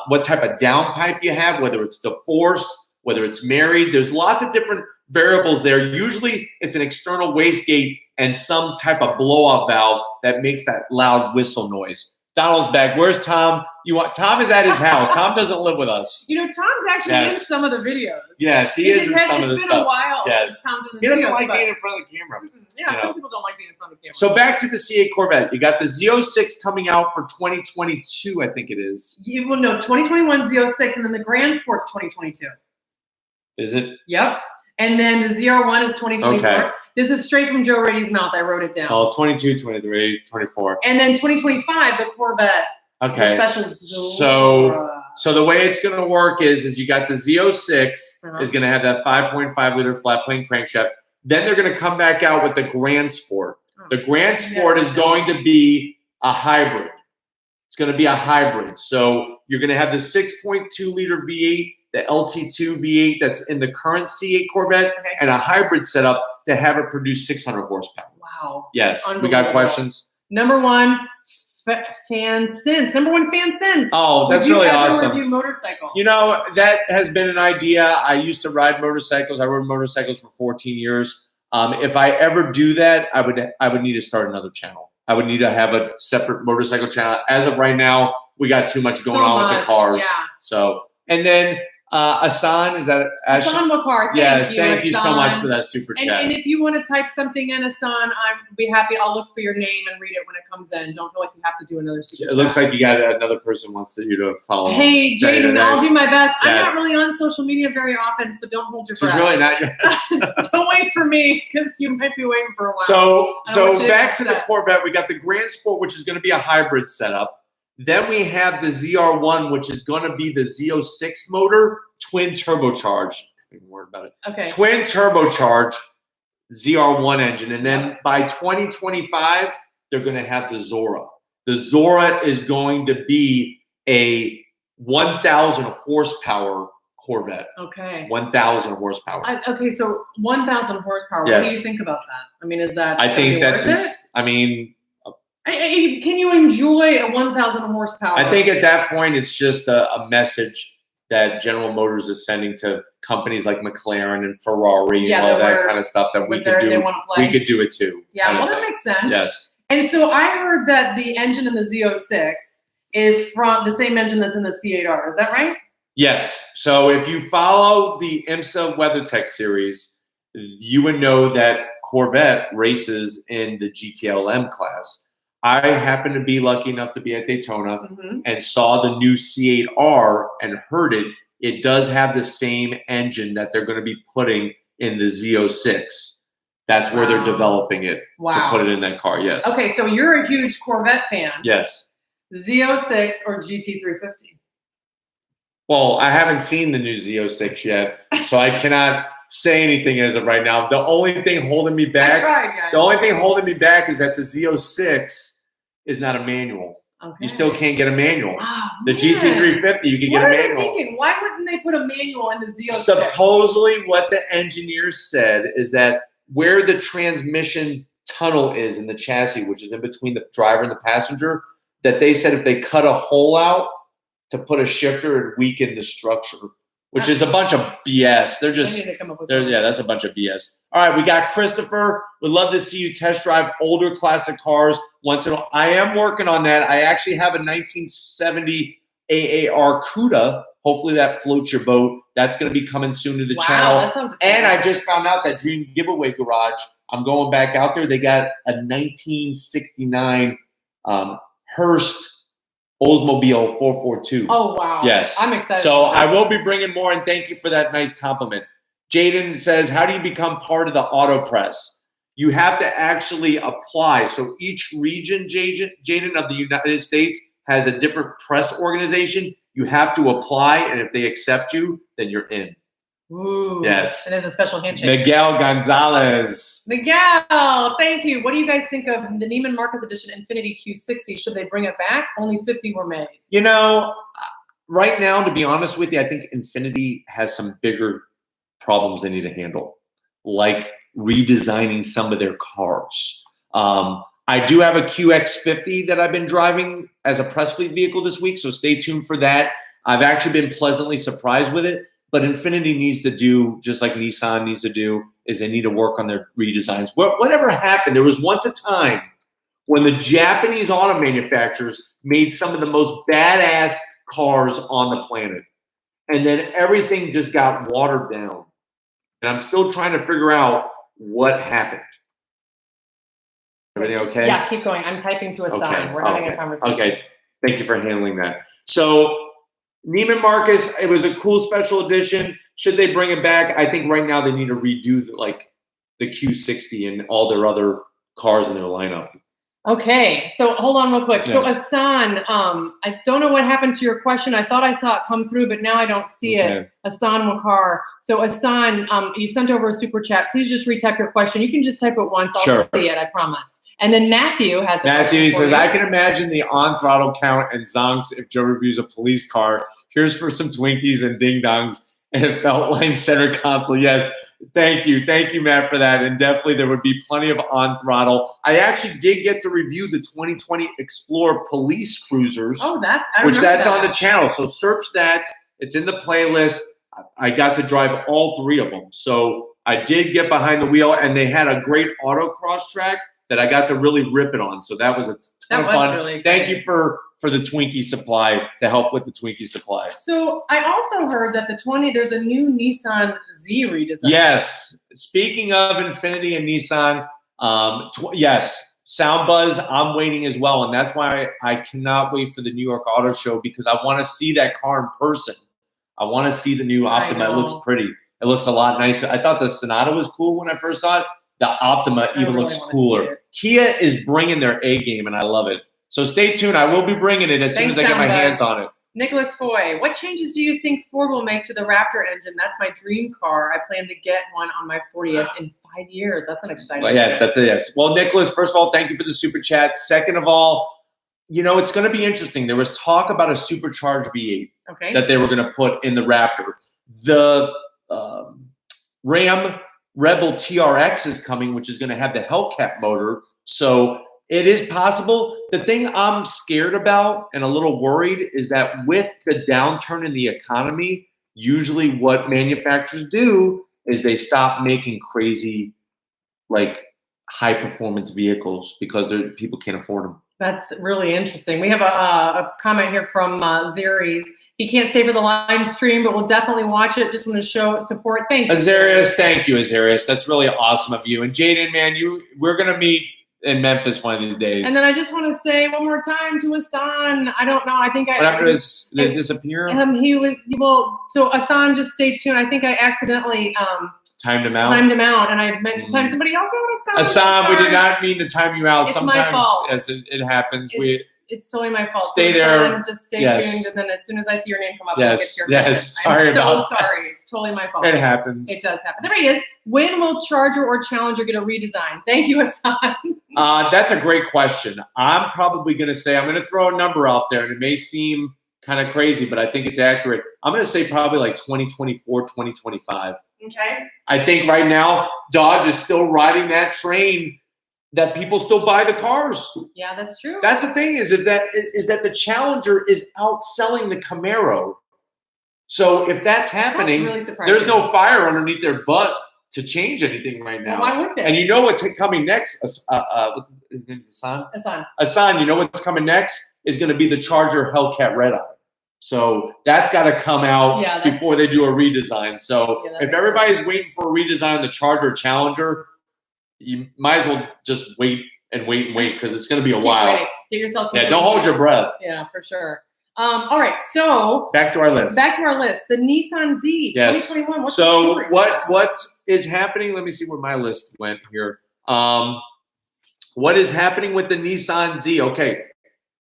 what type of downpipe you have, whether it's the force, whether it's married, there's lots of different variables there. Usually it's an external wastegate and some type of blow-off valve that makes that loud whistle noise. Donald's back. Where's Tom? Tom is at his house. Tom doesn't live with us. Tom's actually in some of the videos. Yes, he is in some of the stuff. It's been a while since Tom's in the videos. He doesn't like being in front of the camera. Yeah, some people don't like being in front of the camera. So back to the C8 Corvette. You got the Z06 coming out for 2022, I think it is. You will know 2021 Z06, and then the Grand Sport's 2022. Is it? Yep. And then the ZR1 is 2024. Okay. This is straight from Joe Raiti's mouth. I wrote it down. Oh, 22, 23, 24. And then 2025, the Corvette. Okay. The special So the way it's going to work is you got the Z06 is going to have that 5.5 liter flat plane crankshaft. Then they're going to come back out with the Grand Sport. The Grand Sport is going to be a hybrid. It's going to be a hybrid. So you're going to have the 6.2 liter V8, the LT2 V8 that's in the current C8 Corvette, and a hybrid setup to have it produce 600 horsepower. Wow. Yes. We got questions? Number one fan since. Oh, that's really awesome. Review motorcycle? That has been an idea. I used to ride motorcycles. I rode motorcycles for 14 years. If I ever do that, I would need to start another channel. I would need to have a separate motorcycle channel. As of right now, we got too much going on with the cars. Yeah. So, and then Asan, is that Asan Wakar? Thank you so much for that super chat. And if you want to type something in, Asan, I'd be happy. I'll look for your name and read it when it comes in. Don't feel like you have to do another super chat. It looks like you got another person wants you to follow. Hey, Jaden, I'll do my best. Yes. I'm not really on social media very often, so don't hold your breath. She's really not yet. Don't wait for me because you might be waiting for a while. So back to the Corvette. We got the Grand Sport, which is going to be a hybrid setup. Then we have the ZR1, which is going to be the Z06 motor, twin turbocharged. Don't worry about it. Okay. Twin turbocharged ZR1 engine. And then by 2025, they're going to have the Zora. The Zora is going to be a 1,000 horsepower Corvette. Okay. 1,000 horsepower. Okay, so 1,000 horsepower. Yes. What do you think about that? I mean, is that I think that's worth it? I mean, Can you enjoy a 1,000 horsepower? I think at that point, it's just a message that General Motors is sending to companies like McLaren and Ferrari and all that kind of stuff that we could do. We could do it too. Yeah, well, that makes sense. Yes. And so I heard that the engine in the Z06 is from the same engine that's in the C8R. Is that right? Yes. So if you follow the IMSA WeatherTech series, you would know that Corvette races in the GTLM class. I happened to be lucky enough to be at Daytona and saw the new C8R and heard it. It does have the same engine that they're going to be putting in the Z06. That's where they're developing it to put it in that car, yes. Okay, so you're a huge Corvette fan. Yes. Z06 or GT350? Well, I haven't seen the new Z06 yet, so I cannot say anything as of right now. The only thing holding me back, the only thing holding me back is that the Z06 is not a manual. Okay. You still can't get a manual. Oh, the GT350, you can get a manual. What are they thinking? Why wouldn't they put a manual in the Z06? Supposedly, what the engineers said is that where the transmission tunnel is in the chassis, which is in between the driver and the passenger, that they said if they cut a hole out to put a shifter, it'd weaken the structure, which is a bunch of BS. They're just, yeah, that's a bunch of BS. All right, we got Christopher. Would love to see you test drive older classic cars once in a while. I am working on that. I actually have a 1970 AAR CUDA. Hopefully that floats your boat. That's going to be coming soon to the channel. That sounds exciting. And I just found out that Dream Giveaway Garage, I'm going back out there. They got a 1969 Hearst Oldsmobile 442. Oh, wow. Yes. I'm excited. So I will be bringing more, and thank you for that nice compliment. Jaden says, how do you become part of the auto press? You have to actually apply. So each region, Jaden, of the United States has a different press organization. You have to apply, and if they accept you, then you're in. Ooh. Yes. And there's a special handshake. Miguel Gonzalez. Miguel, thank you. What do you guys think of the Neiman Marcus Edition Infiniti Q60? Should they bring it back? Only 50 were made. You know, right now, to be honest with you, I think Infiniti has some bigger problems they need to handle, like redesigning some of their cars. I do have a QX50 that I've been driving as a press fleet vehicle this week, so stay tuned for that. I've actually been pleasantly surprised with it, but Infiniti needs to do, just like Nissan needs to do, is they need to work on their redesigns. Whatever happened, there was once a time when the Japanese auto manufacturers made some of the most badass cars on the planet, and then everything just got watered down. And I'm still trying to figure out what happened. Everything okay? Yeah, keep going. I'm typing to a sign. We're having a conversation. Okay, thank you for handling that. So Neiman Marcus, it was a cool special edition. Should they bring it back? I think right now they need to redo the Q60 and all their other cars in their lineup. Okay, so hold on real quick. Yes. So Asan, I don't know what happened to your question. I thought I saw it come through, but now I don't see it. Asan Wakar. So Asan, you sent over a super chat. Please just retype your question. You can just type it once. I'll see it, I promise. And then Matthew has a question. Matthew says, I can imagine the on-throttle count and zonks if Joe reviews a police car. Here's for some Twinkies and ding-dongs and a Feltline center console. Yes. Thank you, Matt, for that. And definitely there would be plenty of on-throttle. I actually did get to review the 2020 Explorer police cruisers. Oh, that's on the channel. So search that. It's in the playlist. I got to drive all three of them. So I did get behind the wheel, and they had a great autocross track that I got to really rip it on. So that was a ton of fun. Really exciting. Thank you for the Twinkie supply, to help with the Twinkie supply. So I also heard that there's a new Nissan Z redesign. Yes. Speaking of Infiniti and Nissan, yes, Sound Buzz, I'm waiting as well. And that's why I cannot wait for the New York Auto Show, because I want to see that car in person. I want to see the new Optima. It looks pretty. It looks a lot nicer. I thought the Sonata was cool when I first saw it. The Optima even looks cooler. Kia is bringing their A game, and I love it. So stay tuned. I will be bringing it as soon as I get my hands on it. Nicholas Foy, what changes do you think Ford will make to the Raptor engine? That's my dream car. I plan to get one on my 40th in 5 years. That's an exciting yes, that's a yes. Well, Nicholas, first of all, thank you for the super chat. Second of all, it's going to be interesting. There was talk about a supercharged V8 that they were going to put in the Raptor. The Ram Rebel TRX is coming, which is going to have the Hellcat motor. So It is possible. The thing I'm scared about and a little worried is that with the downturn in the economy, usually what manufacturers do is they stop making crazy, like, high-performance vehicles because people can't afford them. That's really interesting. We have a comment here from Xeris. He can't stay for the live stream, but we'll definitely watch it. Just want to show support. Thank you, Azarius. Thank you, Azarius. That's really awesome of you. And Jaden, man, we're gonna meet in Memphis one of these days. And then I just want to say one more time to Hassan. I don't know. I think what happened to his? Did it disappear? So Hassan, just stay tuned. I think I accidentally timed him out, and I meant to time somebody else out. Hassan, we did not mean to time you out. It's Sometimes, my fault. as it happens, it's totally my fault. Stay so there. Hassan, just stay tuned, and then as soon as I see your name come up, I'll get to your yes. comment. Sorry I'm so sorry. It's totally my fault. It happens. It does happen. There he is. When will Charger or Challenger get a redesign? Thank you, Hassan. That's a great question. I'm probably going to say, I'm going to throw a number out there, and it may seem kind of crazy, but I think it's accurate. I'm going to say probably like 2024, 2025. Okay. I think right now Dodge is still riding that train that people still buy the cars. Yeah, that's true. That's the thing is that the Challenger is outselling the Camaro. So if that's happening, really surprising. There's no fire underneath their butt to change anything right now. Well, why would they? And you know what's coming next? What's his name? Hassan? Hassan, you know what's coming next is going to be the Charger Hellcat Red Eye. So that's got to come out before they do a redesign. So if everybody's waiting for a redesign of the Charger Challenger, you might as well just wait because it's going to be a while. Waiting. Get yourself some don't hold your breath. Yeah, for sure. All right, so back to our list. The Nissan Z 2021. What's the story? what is happening? Let me see where my list went here. What is happening with the Nissan Z? Okay.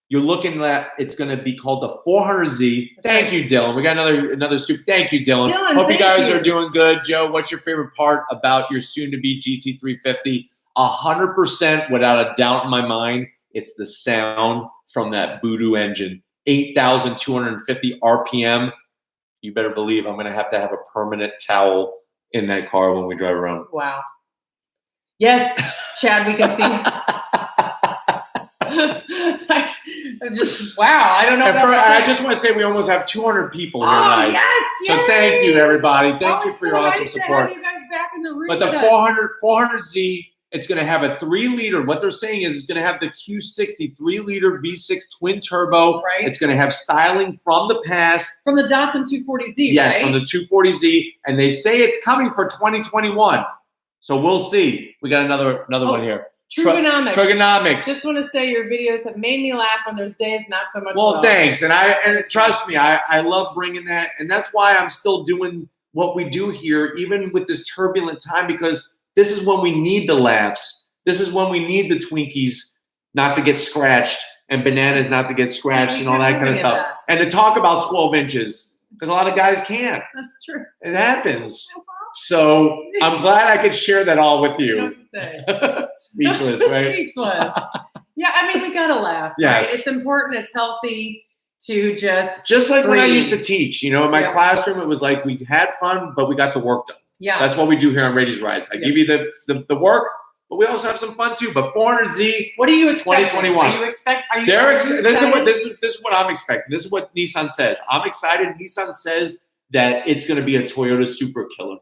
You're looking at it's going to be called the 400Z. Thank you, Dylan. We got another soup. Thank you, Dylan. Hope you guys are doing good. Joe, what's your favorite part about your soon-to-be GT350? 100%, without a doubt in my mind, it's the sound from that Voodoo engine. 8,250 RPM. You better believe I'm going to have a permanent towel in that car when we drive around. Wow. Yes, Chad, we can see. Wow, I don't know. I just want to say we almost have 200 people here tonight. Yes, so thank you, everybody. Thank you for your awesome support. To have you guys back in the room. But the 400Z, it's going to have a 3-liter. What they're saying is it's going to have the Q60 3-liter V6 twin turbo. Right. It's going to have styling from the past. From the Datsun 240Z, yes, right? from the 240Z. And they say it's coming for 2021. So we'll see. We got another one here. Trigonomics. Just want to say your videos have made me laugh when there's days not so much. Well, thanks. And trust me, I love bringing that. And that's why I'm still doing what we do here, even with this turbulent time, because this is when we need the laughs. This is when we need the Twinkies not to get scratched and bananas not to get scratched and all that kind of stuff. And to talk about 12 inches, because a lot of guys can't. That's true. It happens. So I'm glad I could share that all with you. Speechless, right? Speechless. Yeah, I mean, we gotta laugh. Yes. Right? It's important. It's healthy to just like breathe. When I used to teach. In my classroom, it was like we had fun, but we got the work done. Yeah, that's what we do here on Raity's Rides. I give you the work, but we also have some fun too. But 400Z, what do you expect? 2021. This is what I'm expecting. This is what Nissan says. I'm excited. Nissan says that it's going to be a Toyota super killer.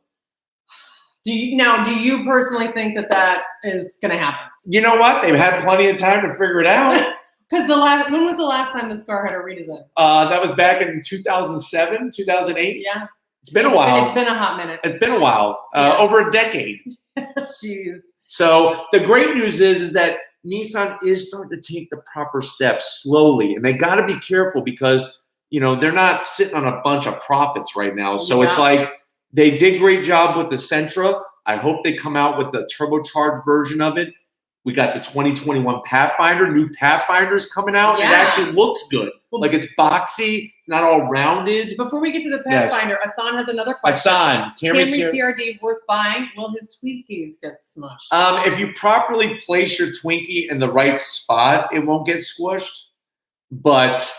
Do you personally think that is going to happen? You know what? They've had plenty of time to figure it out. Because when was the last time this car had a redesign? That was back in 2007, 2008. Yeah. It's been a while. It's been a hot minute. It's been a while. Over a decade. Jeez. So the great news is that Nissan is starting to take the proper steps slowly. And they got to be careful because, they're not sitting on a bunch of profits right now. So it's like, they did a great job with the Sentra. I hope they come out with the turbocharged version of it. We got the 2021 Pathfinder. New Pathfinder's coming out. Yeah. It actually looks good. Like it's boxy. It's not all rounded. Before we get to the Pathfinder, Hassan has another question. Hassan, Camry TRD worth buying? Will his Twinkies get smushed? If you properly place your Twinkie in the right spot, it won't get squished. But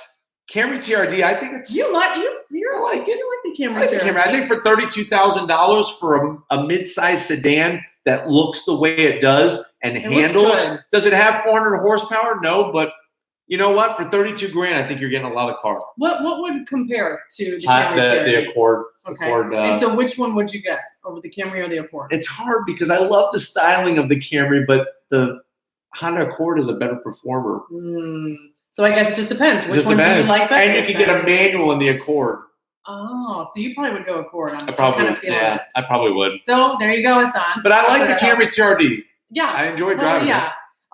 Camry TRD, I think it's... You like it. You like the Camry TRD. I think for $32,000 for a mid-sized sedan, that looks the way it does and handles. Does it have 400 horsepower? No, but you know what? For 32 grand, I think you're getting a lot of car. What would compare to the Camry? The Accord. Okay. Accord, and so which one would you get over the Camry or the Accord? It's hard because I love the styling of the Camry, but the Honda Accord is a better performer. So I guess it just depends. Which one do you like better? And you can get a manual in the Accord. Oh, so you probably would go Accord. I probably would. So there you go, Hassan. But I like the Camry TRD. Yeah. I enjoy driving it.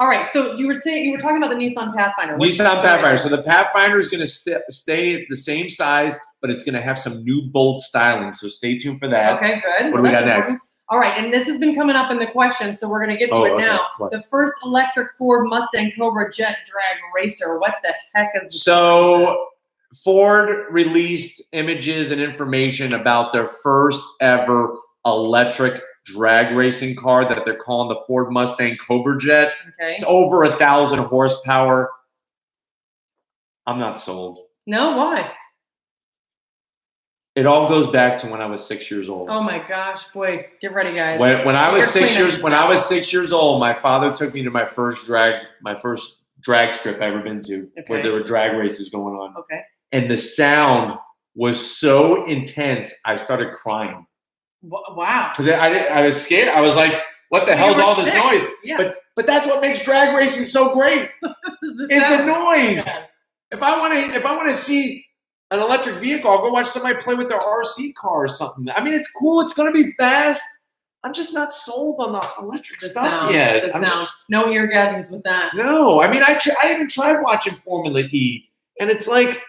All right, so you were talking about the Nissan Pathfinder. Nissan Pathfinder. So the Pathfinder is going to stay at the same size, but it's going to have some new bold styling. So stay tuned for that. Okay, good. What do we got next? All right, and this has been coming up in the questions, so we're going to get to it now. What? The first electric Ford Mustang Cobra jet drag racer. What the heck is this? So Ford released images and information about their first ever electric drag racing car that they're calling the Ford Mustang Cobra Jet. Okay. It's over 1,000 horsepower. I'm not sold. No, why? It all goes back to when I was 6 years old. Oh my gosh, boy, get ready, guys. When I was 6 years old, my father took me to my first drag strip I ever been to, where there were drag races going on. Okay. And the sound was so intense, I started crying. Wow. Because I was scared. I was like, what the hell's all this noise? Yeah. But that's what makes drag racing so great. is the noise. Yes. If I want to see an electric vehicle, I'll go watch somebody play with their RC car or something. I mean, it's cool. It's going to be fast. I'm just not sold on the electric stuff yet. No eargasms with that. No. I mean, I even tried watching Formula E, and it's like,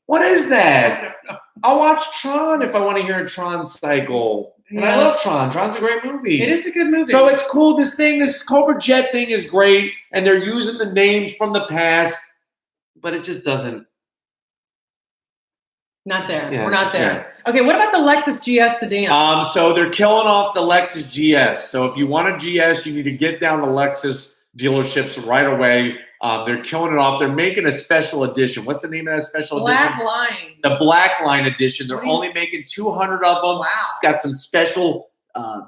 what is that? I'll watch Tron if I want to hear a Tron cycle. And I love Tron. Tron's a great movie. It is a good movie. So it's cool. This Cobra Jet thing is great, and they're using the names from the past, but it just doesn't. Not there. Yeah, we're not there. Yeah. Okay, what about the Lexus GS sedan? So they're killing off the Lexus GS. So if you want a GS, you need to get down to Lexus dealerships right away. They're killing it off. They're making a special edition. What's the name of that special edition? Black Line. The Black Line edition. They're only making 200 of them. Wow. It's got some special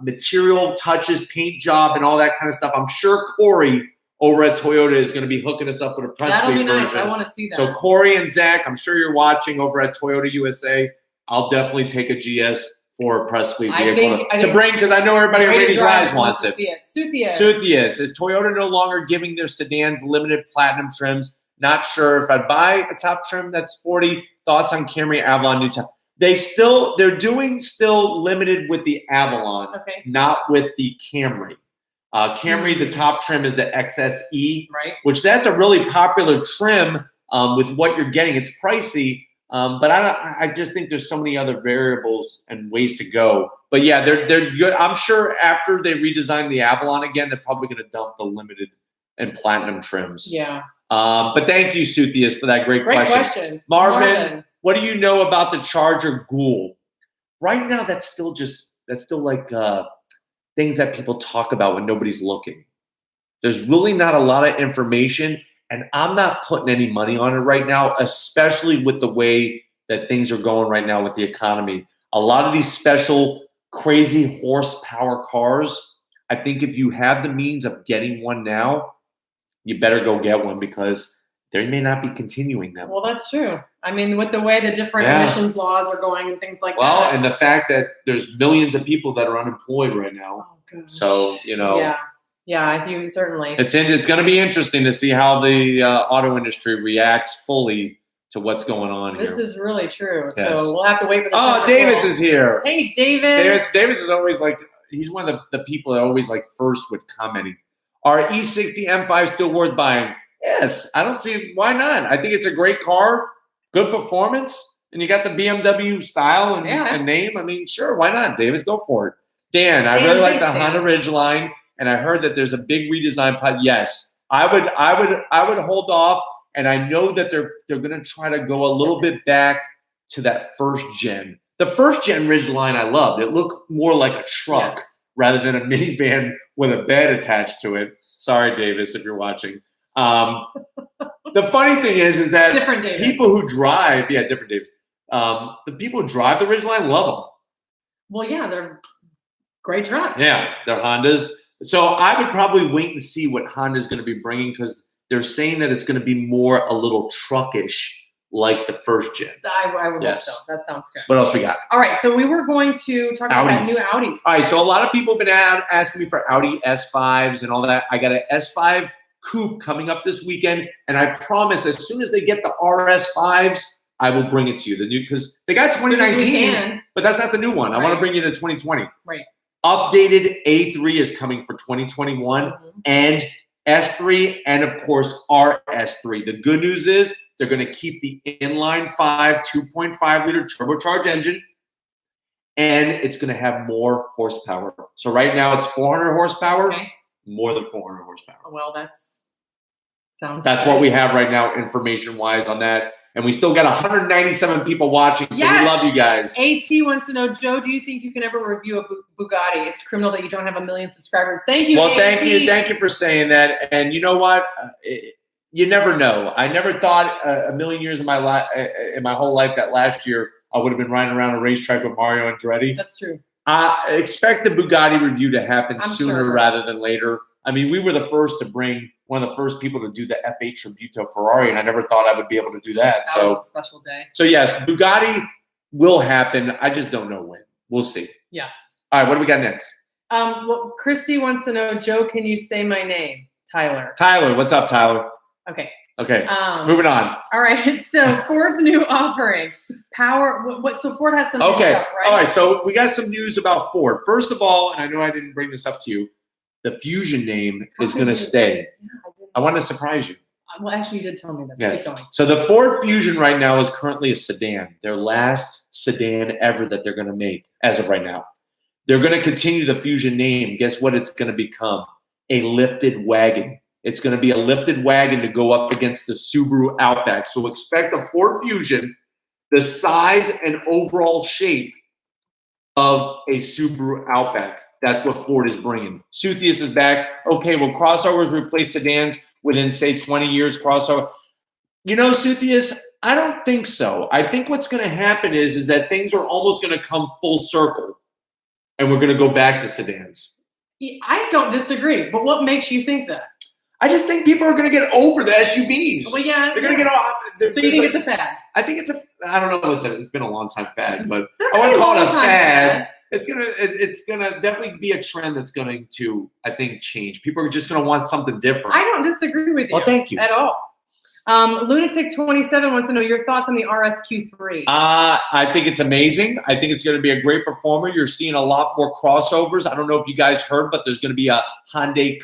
material touches, paint job, and all that kind of stuff. I'm sure Corey over at Toyota is going to be hooking us up with a press That'll version. be nice. I want to see that. So Corey and Zach, I'm sure you're watching over at Toyota USA. I'll definitely take a GS for a press fleet vehicle to bring, because I know everybody in Rainy's Rise wants it. Southias. Is Toyota no longer giving their sedans limited platinum trims? Not sure if I'd buy a top trim that's sporty. Thoughts on Camry, Avalon, new top? They're doing still limited with the Avalon, not with the Camry. Camry, the top trim is the XSE, right? Which that's a really popular trim with what you're getting. It's pricey. But I just think there's so many other variables and ways to go. But yeah, they're good. I'm sure after they redesign the Avalon again, they're probably going to dump the limited and platinum trims. Yeah. But thank you, Southias, for that great question. Marvin, what do you know about the Charger Ghoul? Right now, that's still like things that people talk about when nobody's looking. There's really not a lot of information. And I'm not putting any money on it right now, especially with the way that things are going right now with the economy. A lot of these special, crazy horsepower cars, I think if you have the means of getting one now, you better go get one, because they may not be continuing them. Well, that's true. I mean, with the way the different emissions laws are going and things like that. Well, and the fact that there's millions of people that are unemployed right now. Oh, gosh. So, Yeah, if you certainly. It's going to be interesting to see how the auto industry reacts fully to what's going on here. This is really true. Yes. So we'll have to wait for the. Oh, Davis is here. Hey, Davis. Davis is always like, he's one of the people that always like first with commenting. Are E60 M5 still worth buying? Yes, I don't see why not. I think it's a great car, good performance, and you got the BMW style and name. I mean, sure, why not? Davis, go for it. Dan, I really like the Honda Ridgeline. And I heard that there's a big redesign pod. Yes, I would hold off, and I know that they're going to try to go a little bit back to that first gen. The first gen Ridgeline I loved. It looked more like a truck rather than a minivan with a bed attached to it. Sorry, Davis, if you're watching. The funny thing is that different Davis. People who drive, different Davis. The people who drive the Ridgeline love them. Well, yeah, they're great trucks. Yeah, they're Hondas. So I would probably wait and see what Honda's going to be bringing because they're saying that it's going to be more a little truckish like the first gen. I would hope so. That sounds good. What else we got? All right, so we were going to talk about that new Audi. All right, so a lot of people have been asking me for Audi S5s and all that. I got an S5 Coupe coming up this weekend, and I promise as soon as they get the RS5s, I will bring it to you. The new, because they got 2019s, but that's not the new one. I want to bring you the 2020. Right. Updated A3 is coming for 2021 and S3 and, of course, RS3. The good news is they're going to keep the inline 5 2.5-liter turbocharged engine, and it's going to have more horsepower. So right now it's 400 horsepower, more than 400 horsepower. Well, that's what we have right now information-wise on that. And we still got 197 people watching, so we love you guys. AT wants to know, Joe, do you think you can ever review a Bugatti? It's criminal that you don't have 1 million subscribers. Thank you, Well, AT. thank you for saying that. And you know what? You never know. I never thought a million years in my whole life that last year I would have been riding around a racetrack with Mario Andretti. That's true. I expect the Bugatti review to happen sooner rather than later. I mean, we were the first to bring one of the first people to do the F8 tribute to Ferrari, and I never thought I would be able to do that. That was a special day. So yes, Bugatti will happen. I just don't know when. We'll see. Yes. All right, what do we got next? Well, Christy wants to know, Joe, can you say my name? Tyler. Tyler, what's up, Tyler? Okay. Okay. Moving on. All right. So Ford's new offering, power. So Ford has some new stuff, right? All right. So we got some news about Ford. First of all, and I know I didn't bring this up to you, the Fusion name is going to stay. Yeah, I want to surprise you. Well, actually, you did tell me this. Yes. Keep going. So the Ford Fusion right now is currently a sedan. Their last sedan ever that they're going to make as of right now. They're going to continue the Fusion name. Guess what it's going to become? A lifted wagon. It's going to be a lifted wagon to go up against the Subaru Outback. So expect a Ford Fusion, the size and overall shape of a Subaru Outback. That's what Ford is bringing. Suthius is back. Okay, will crossovers replace sedans within, say, 20 years crossover? You know, Suthius, I don't think so. I think what's going to happen is that things are almost going to come full circle, and we're going to go back to sedans. I don't disagree, but what makes you think that? I just think people are going to get over the SUVs. Well, yeah. They're going to get off. So you think it's a fad? I think I don't know. It's been a long time fad, but I wouldn't call it a fad. It's gonna definitely be a trend that's going to, I think, change. People are just going to want something different. I don't disagree with you. Well, thank you. At all. Lunatic27 wants to know your thoughts on the RSQ3. I think it's amazing. I think it's going to be a great performer. You're seeing a lot more crossovers. I don't know if you guys heard, but there's going to be a Hyundai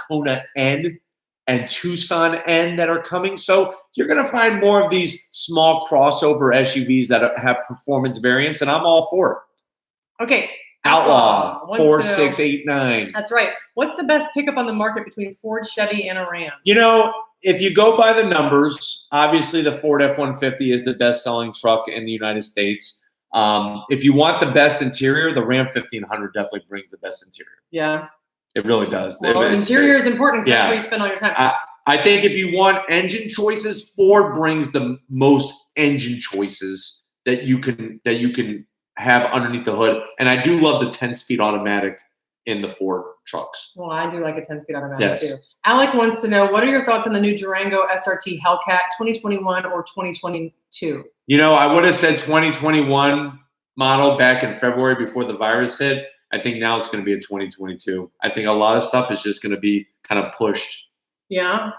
Kona N and Tucson N that are coming. So you're going to find more of these small crossover SUVs that have performance variants, and I'm all for it. Okay. Outlaw 4689. That's right. What's the best pickup on the market between Ford, Chevy, and a Ram? You know, if you go by the numbers, obviously the Ford F-150 is the best-selling truck in the United States. If you want the best interior, the Ram 1500 definitely brings the best interior. Yeah. It really does. Well, interior is important because that's where you spend all your time. I think if you want engine choices, Ford brings the most engine choices that you can have underneath the hood. And I do love the 10-speed automatic in the Ford trucks. Well, I do like a 10-speed automatic too. Alec wants to know, what are your thoughts on the new Durango SRT Hellcat 2021 or 2022? You know, I would have said 2021 model back in February before the virus hit. I think now it's going to be a 2022. I think a lot of stuff is just going to be kind of pushed. Yeah.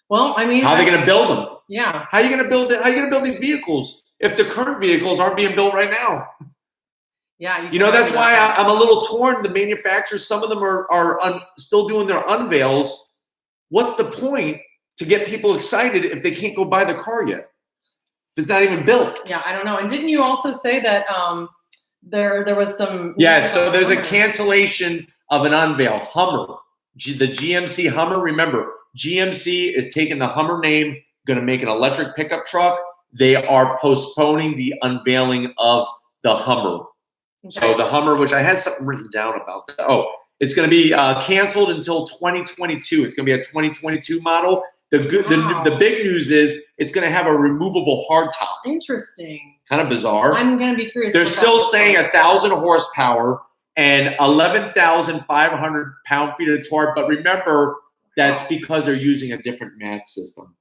Well, I mean, how are they going to build them? Yeah. How are you going to build it? How are you going to build these vehicles if the current vehicles aren't being built right now? Yeah. You know, that's why I'm a little torn. The manufacturers, some of them are still doing their unveils. What's the point to get people excited if they can't go buy the car yet? It's not even built. Yeah, I don't know. And didn't you also say that there was some? Yeah, so there's a cancellation of an Unveil Hummer, the GMC Hummer. Remember, GMC is taking the Hummer name, going to make an electric pickup truck. They are postponing the unveiling of the Hummer. Okay. So the Hummer, which I had something written down about that. Oh, It's going to be canceled until 2022. It's going to be a 2022 model. The big news is it's going to have a removable hardtop. Interesting. Kind of bizarre. I'm going to be curious. They're still saying 1,000 horsepower and 11,500 pound-feet of torque. But remember, that's because they're using a different mat system.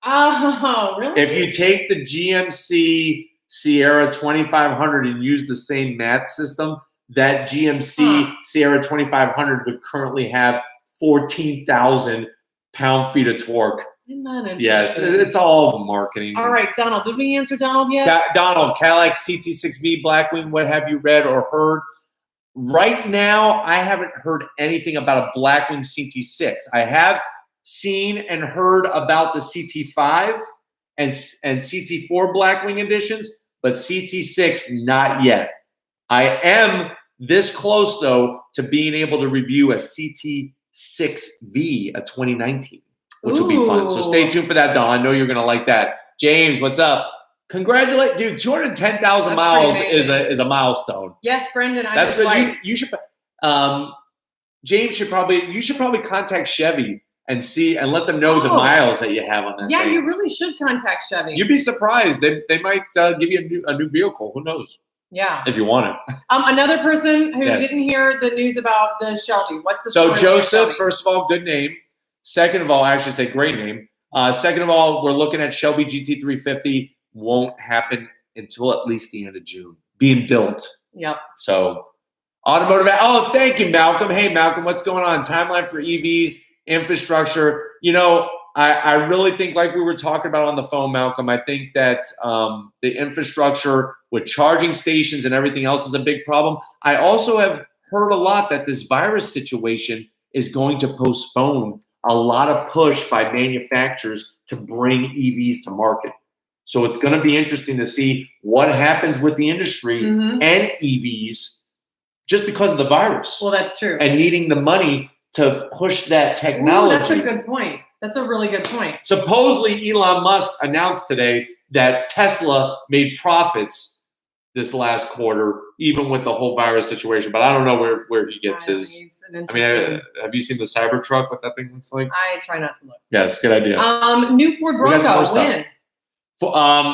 Oh, really? If you take the GMC Ciear 2500 and use the same mat system, that GMC Ciear 2500 would currently have 14,000 pound-feet of torque. Isn't that interesting? Yes, it's all marketing. All right, Donald. Did we answer Donald yet? Donald, Cadillac CT6V, Blackwing, what have you read or heard? Right now, I haven't heard anything about a Blackwing CT6. I have seen and heard about the CT5 and CT4 Blackwing editions, but CT6, not yet. I am this close, though, to being able to review a CT6V, a 2019, which will be fun. So stay tuned for that, Don. I know you're going to like that. James, what's up? Congratulate, dude! 210,000 miles is a milestone. Yes, Brendan. That's what you should. James should probably contact Chevy and see and let them know the miles that you have on that. Yeah, thing. you really should contact Chevy. You'd be surprised. They might give you a new vehicle. Who knows? Yeah. If you want it. Another person who didn't hear the news about the Shelby. What's the story? So Joseph, Shelby? First of all, good name. Second of all, I should say great name. Second of all, we're looking at Shelby GT350. Won't happen until at least the end of June. Being built. Yep. So automotive. Oh, thank you, Malcolm. Hey, Malcolm, what's going on? Timeline for EVs, infrastructure. You know, I really think, like we were talking about on the phone, Malcolm, I think that the infrastructure with charging stations and everything else is a big problem. I also have heard a lot that this virus situation is going to postpone a lot of push by manufacturers to bring EVs to market. So it's going to be interesting to see what happens with the industry and EVs just because of the virus. Well, that's true. And needing the money to push that technology. Ooh, that's a good point. That's a really good point. Supposedly, Elon Musk announced today that Tesla made profits this last quarter, even with the whole virus situation. But I don't know where he gets his. I mean, have you seen the Cybertruck? What that thing looks like? I try not to look. Yes, good idea. New Ford Bronco win.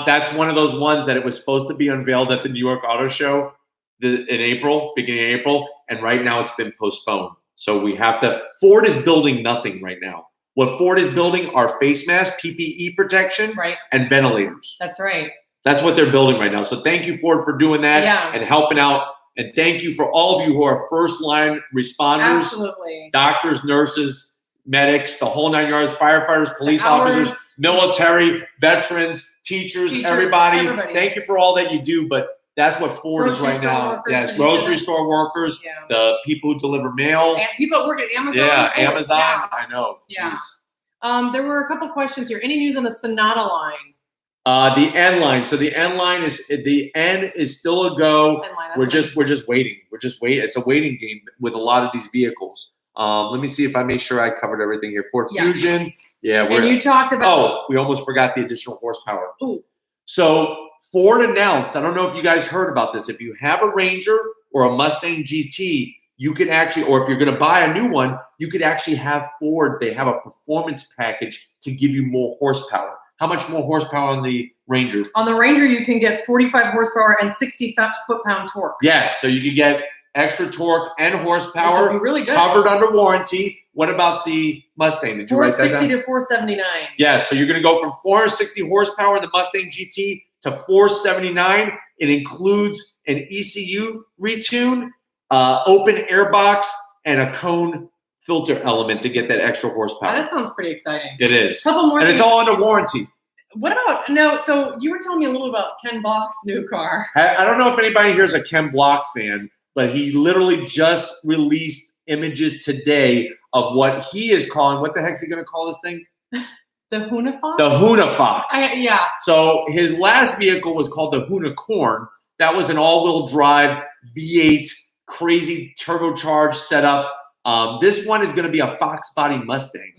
That's one of those ones that it was supposed to be unveiled at the New York Auto Show in April, beginning of April, and right now it's been postponed. So we have to. Ford is building nothing right now. What Ford is building are face masks, PPE protection, and ventilators. That's right. That's what they're building right now. So thank you, Ford, for doing that and helping out. And thank you for all of you who are first-line responders. Absolutely. Doctors, nurses, medics, the whole 9 yards, firefighters, police officers, military, veterans, teachers, everybody. Thank you for all that you do. But that's what Ford is right now. Yes, grocery store workers, the people who deliver mail. And people that work at Amazon. Yeah, Amazon. Yeah. I know. Yeah. There were a couple questions here. Any news on the Sonata line? The N line. So the N line is still a go. We're just waiting. It's a waiting game with a lot of these vehicles. Let me see if I made sure I covered everything here. Ford Fusion. Yeah. And you talked about. Oh, we almost forgot the additional horsepower. Ooh. So Ford announced, I don't know if you guys heard about this, if you have a Ranger or a Mustang GT, you can actually, or if you're going to buy a new one, you could actually have Ford, they have a performance package to give you more horsepower. How much more horsepower on the Ranger? On the Ranger, you can get 45 horsepower and 60 foot-pound torque. Yes, so you can get extra torque and horsepower. Which would be really good. Covered under warranty. What about the Mustang? Did you write that down? 460 to 479. Yes, so you're going to go from 460 horsepower in the Mustang GT to 479. It includes an ECU retune, open airbox, and a cone filter element to get that extra horsepower. That sounds pretty exciting. It is. Couple more things. It's all under warranty. What about, so you were telling me a little about Ken Block's new car. I don't know if anybody here is a Ken Block fan, but he literally just released images today of what he is calling, what the heck is he going to call this thing? The Huna Fox? The Huna Fox. Yeah. So his last vehicle was called the Hunicorn. That was an all-wheel drive V8 crazy turbocharged setup. This one is going to be a Fox body Mustang.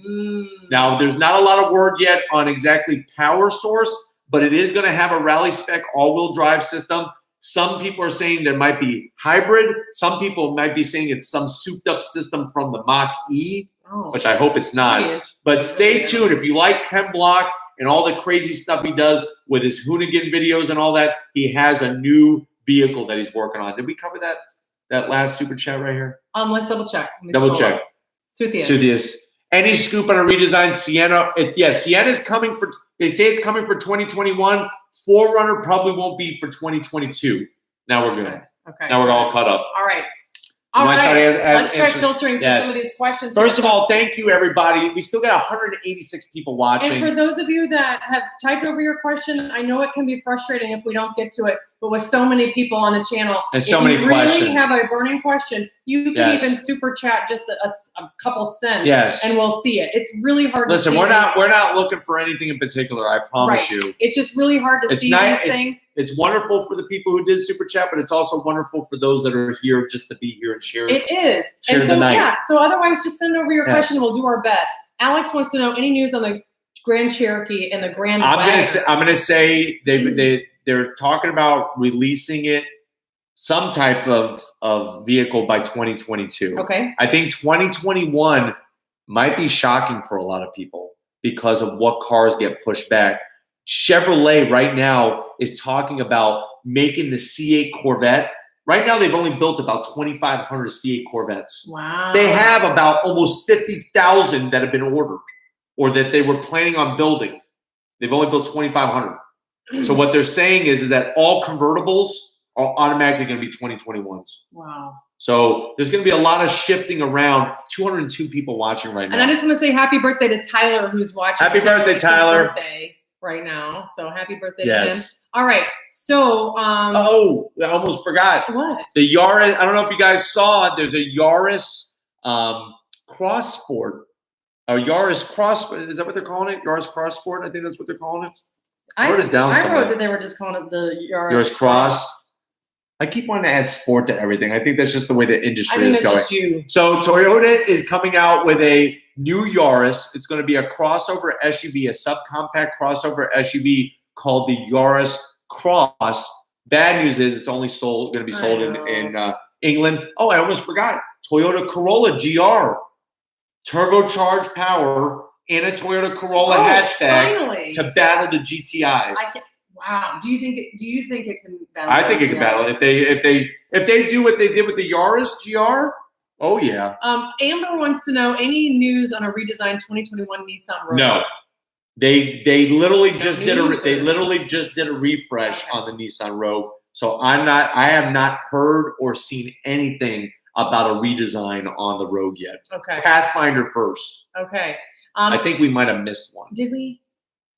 Now, there's not a lot of word yet on exactly power source, but it is going to have a rally spec all-wheel drive system, Some people are saying there might be hybrid. Some people might be saying it's some souped-up system from the Mach-E, which I hope it's not. But stay tuned. If you like Ken Block and all the crazy stuff he does with his hoonigan videos and all that, he has a new vehicle that he's working on. Did we cover that last super chat right here? Let's double check. Double check. Suthius. Any scoop on a redesigned Sienna? Sienna's coming for. They say it's coming for 2021. 4Runner probably won't be for 2022. Now we're good. Okay. Now we're all caught up. All right. All right. Let's try filtering through some of these questions. First of all, thank you, everybody. We still got 186 people watching. And for those of you that have typed over your question, I know it can be frustrating if we don't get to it, but with so many people on the channel, and so many questions. If you really have a burning question, you can even super chat just a couple cents, and we'll see it. It's really hard to see. Listen, we're not looking for anything in particular, I promise you. It's just really hard to see these things. It's wonderful for the people who did super chat, but it's also wonderful for those that are here just to be here and share. It is. Share the night. So otherwise, just send over your question. We'll do our best. Alex wants to know any news on the Grand Cherokee and the Grand Wagon. I'm gonna say they're talking about releasing it, some type of vehicle by 2022. Okay. I think 2021 might be shocking for a lot of people because of what cars get pushed back. Chevrolet right now is talking about making the C8 Corvette. Right now, they've only built about 2,500 C8 Corvettes. Wow. They have about almost 50,000 that have been ordered or that they were planning on building. They've only built 2,500. So what they're saying is that all convertibles are automatically going to be 2021s. Wow. So there's going to be a lot of shifting around. 202 people watching right now. And I just want to say happy birthday to Tyler, who's watching. Happy birthday, Tyler. Birthday right now. So happy birthday to him. All right. So I almost forgot. What? The Yaris, I don't know if you guys saw it. There's a Yaris Cross Sport. A Yaris Cross, is that what they're calling it? Yaris Cross Sport? I think that's what they're calling it. I wrote that they were just calling it the Yaris Cross. I keep wanting to add sport to everything. I think that's just the way the industry is going. Just you. So Toyota is coming out with a new Yaris. It's going to be a crossover SUV, a subcompact crossover SUV called the Yaris Cross. Bad news is it's only going to be sold in England. Oh, I almost forgot. Toyota Corolla GR. Turbocharged power in a Toyota Corolla hatchback to battle the GTI. Wow. Do you think it can battle? I think it can battle if they do what they did with the Yaris GR. Oh yeah. Amber wants to know any news on a redesigned 2021 Nissan Rogue. No. They literally just did a refresh on the Nissan Rogue. So I have not heard or seen anything about a redesign on the Rogue yet. Okay. Pathfinder first. Okay. I think we might have missed one. Did we?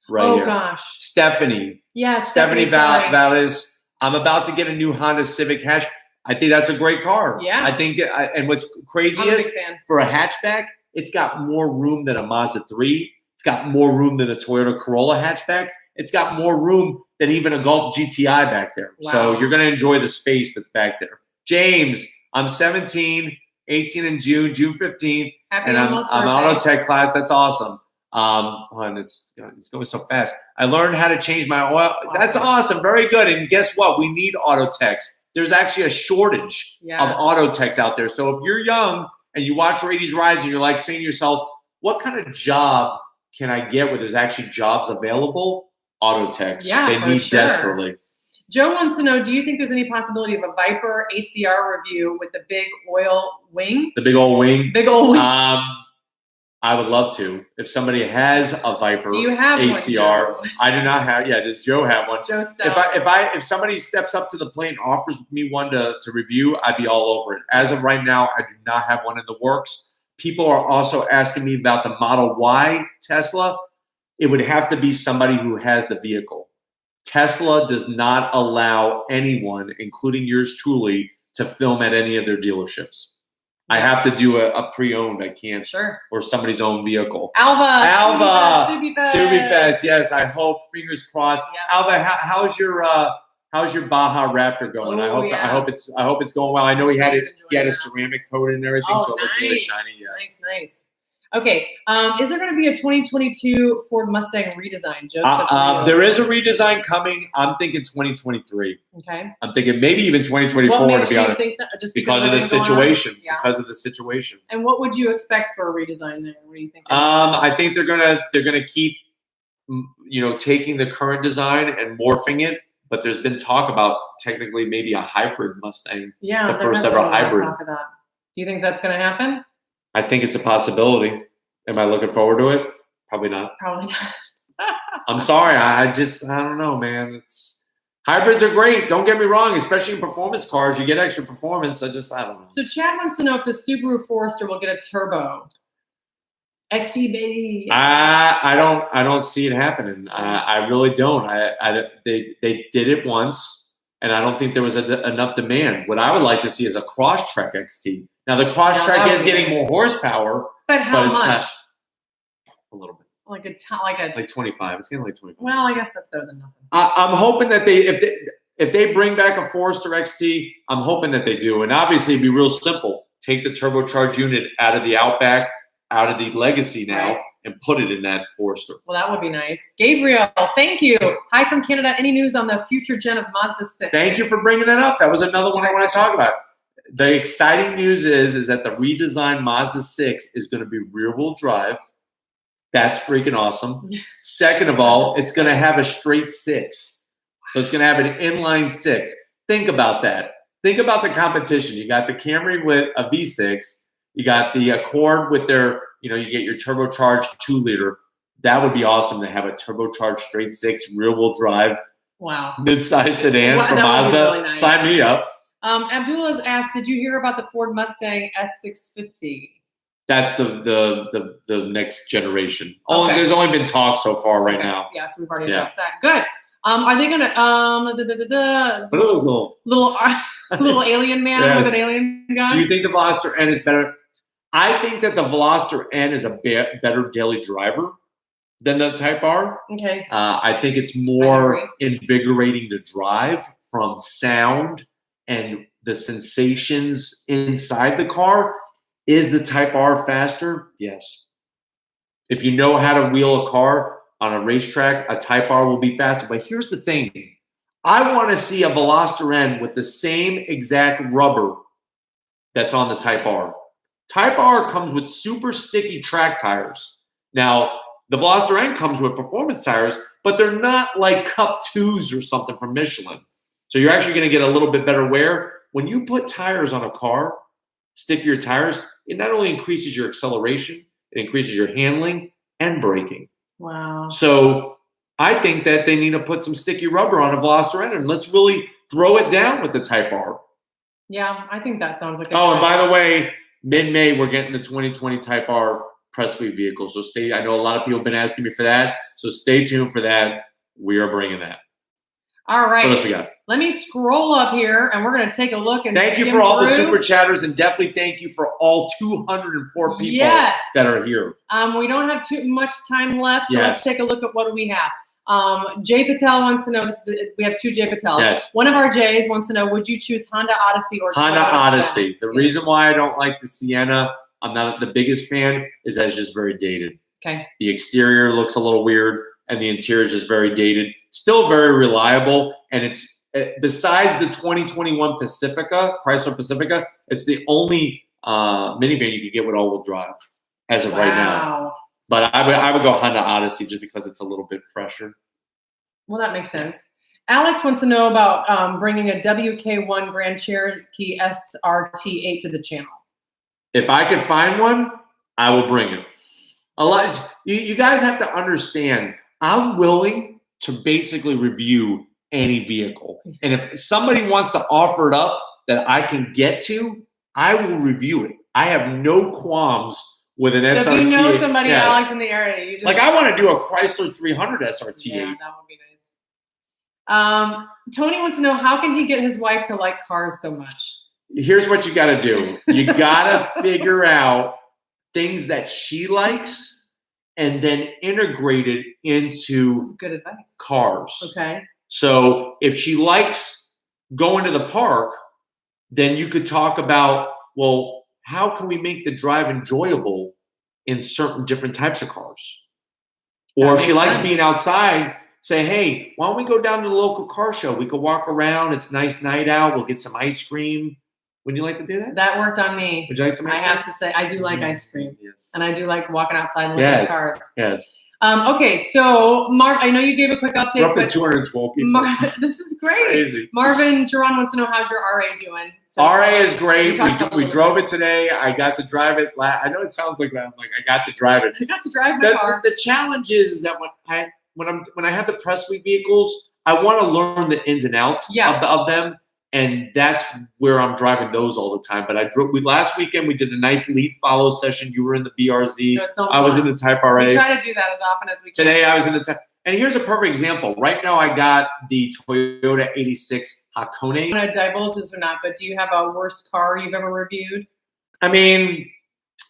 Right here. Gosh. Stephanie. Yeah, Stephanie Valles. I'm about to get a new Honda Civic hatch. I think that's a great car. Yeah. I think, and what's crazy is for a hatchback, it's got more room than a Mazda 3. It's got more room than a Toyota Corolla hatchback. It's got more room than even a Golf GTI back there. Wow. So you're going to enjoy the space that's back there. James, I'm 17, 18 in June 15th. And I'm auto tech class. That's awesome. Hon, it's going so fast. I learned how to change my oil. Wow. That's awesome. Very good. And guess what? We need auto techs. There's actually a shortage of auto techs out there. So if you're young and you watch Raity's Rides and you're like saying to yourself, what kind of job can I get where there's actually jobs available? Auto techs. Yeah, they need desperately. Joe wants to know, do you think there's any possibility of a Viper ACR review with the big oil wing? The big old wing? Big old wing. I would love to. If somebody has a Viper do you have ACR, one, I do not have. Yeah, does Joe have one? Joe if somebody steps up to the plate and offers me one to review, I'd be all over it. As of right now, I do not have one in the works. People are also asking me about the Model Y Tesla. It would have to be somebody who has the vehicle. Tesla does not allow anyone, including yours truly, to film at any of their dealerships. I have to do a pre-owned. I can't. Sure. Or somebody's own vehicle. Alva. Subifest. Yes, I hope. Fingers crossed. Yep. Alva, how's your Baja Raptor going? I hope it's going well. I know he had a ceramic coat and everything, so it looked really shiny. Yeah. Nice. Okay. Is there going to be a 2022 Ford Mustang redesign, Joseph? There is a redesign coming. I'm thinking 2023. Okay. I'm thinking maybe even 2024. What makes to be you honest, think that? Just because of the situation. Yeah. Because of the situation. And what would you expect for a redesign there? What do you think? I think they're gonna keep, taking the current design and morphing it. But there's been talk about technically maybe a hybrid Mustang. Yeah, the first ever hybrid. Talk of that. Do you think that's going to happen? I think it's a possibility. Am I looking forward to it? Probably not. Probably not. I'm sorry. I don't know, man. Hybrids are great. Don't get me wrong, especially in performance cars. You get extra performance. I don't know. So Chad wants to know if the Subaru Forester will get a turbo. XT baby. I don't see it happening. I really don't. They did it once, and I don't think there was enough demand. What I would like to see is a Crosstrek XT. Now the Crosstrek is getting more horsepower, but how much? A little bit. Like 25. It's getting like 25. Well, I guess that's better than nothing. I'm hoping that if they bring back a Forester XT, I'm hoping that they do. And obviously, it'd be real simple. Take the turbocharged unit out of the Outback, out of the Legacy now, and put it in that Forester. Well, that would be nice. Gabriel, thank you. Hi from Canada. Any news on the future gen of Mazda 6? Thank you for bringing that up. That was another one I want to talk about. The exciting news is that the redesigned Mazda 6 is going to be rear-wheel drive. That's freaking awesome. Second of all, it's going to have a straight 6. So it's going to have an inline 6. Think about that. Think about the competition. You got the Camry with a V6. You got the Accord with their, you get your turbocharged 2-liter. That would be awesome to have a turbocharged straight 6 rear-wheel drive. Wow. Mid-size sedan from Mazda. Really nice. Sign me up. Abdullah's asked, did you hear about the Ford Mustang S650? That's the next generation. Okay. There's only been talk so far right now. Yeah, so we've already announced that. Good. Are they gonna what are those little alien man with an alien gun? Do you think the Veloster N is better? I think that the Veloster N is a better daily driver than the Type R. Okay. I think it's more invigorating to drive from sound and the sensations inside the car. Is the Type R faster? Yes. If you know how to wheel a car on a racetrack, a Type R will be faster. But here's the thing. I want to see a Veloster N with the same exact rubber that's on the Type R. Type R comes with super sticky track tires. Now, the Veloster N comes with performance tires, but they're not like Cup 2s or something from Michelin. So you're actually going to get a little bit better wear. When you put tires on a car, stickier tires, it not only increases your acceleration, it increases your handling and braking. Wow. So I think that they need to put some sticky rubber on a Veloster N and let's really throw it down with the Type R. Yeah, I think that sounds like a and by the way, mid-May, we're getting the 2020 Type R press fleet vehicle. So I know a lot of people have been asking me for that. So stay tuned for that. We are bringing that. All right. What else we got? Let me scroll up here, and we're going to take a look and thank you for all the super chatters, and definitely thank you for all 204 people that are here. We don't have too much time left, so let's take a look at what we have. Jay Patel wants to know, we have 2 Jay Patels. Yes. One of our Jays wants to know, would you choose Honda Odyssey or Honda Odyssey? The reason why I don't like the Sienna, I'm not the biggest fan, is that it's just very dated. Okay. The exterior looks a little weird, and the interior is just very dated. Still very reliable, and it's besides the 2021 Pacifica, Chrysler Pacifica, it's the only minivan you can get with all-wheel drive as of right now. But I would go Honda Odyssey just because it's a little bit fresher. Well, that makes sense. Alex wants to know about bringing a WK1 Grand Cherokee SRT8 to the channel. If I could find one, I will bring it. You guys have to understand, I'm willing to basically review any vehicle. And if somebody wants to offer it up that I can get to, I will review it. I have no qualms with an SRT. If you know somebody, Alex, in the area, you just... I want to do a Chrysler 300 SRT. Yeah, that would be nice. Tony wants to know, how can he get his wife to like cars so much? Here's what you got to do. You got to figure out things that she likes and then integrate it into good advice. Cars. Okay. So if she likes going to the park, then you could talk about, well, how can we make the drive enjoyable in certain different types of cars. Or if she likes being outside, say, hey, why don't we go down to the local car show? We could walk around. It's a nice night out. We'll get some ice cream. Would you like to do that? That worked on me. Would you like some ice cream? I have to say, I do like ice cream. Yes. And I do like walking outside and looking at cars. Yes. Okay, so Mark, I know you gave a quick update. We're up to 212 people. This is great. Crazy. Marvin Geron wants to know how's your RA doing. So RA is great. We drove it today. I got to drive it. I know it sounds like that. I'm like, I got to drive it. I got to drive my car. The challenge is that when I have the press week vehicles, I want to learn the ins and outs of them. And that's where I'm driving those all the time. But last weekend we did a nice lead follow session. You were in the BRZ. I was in the Type RA. We try to do that as often as we can. Today I was in the Type. And here's a perfect example. Right now I got the Toyota 86 Hakone. I don't want to divulge this or not, but do you have a worst car you've ever reviewed? I mean,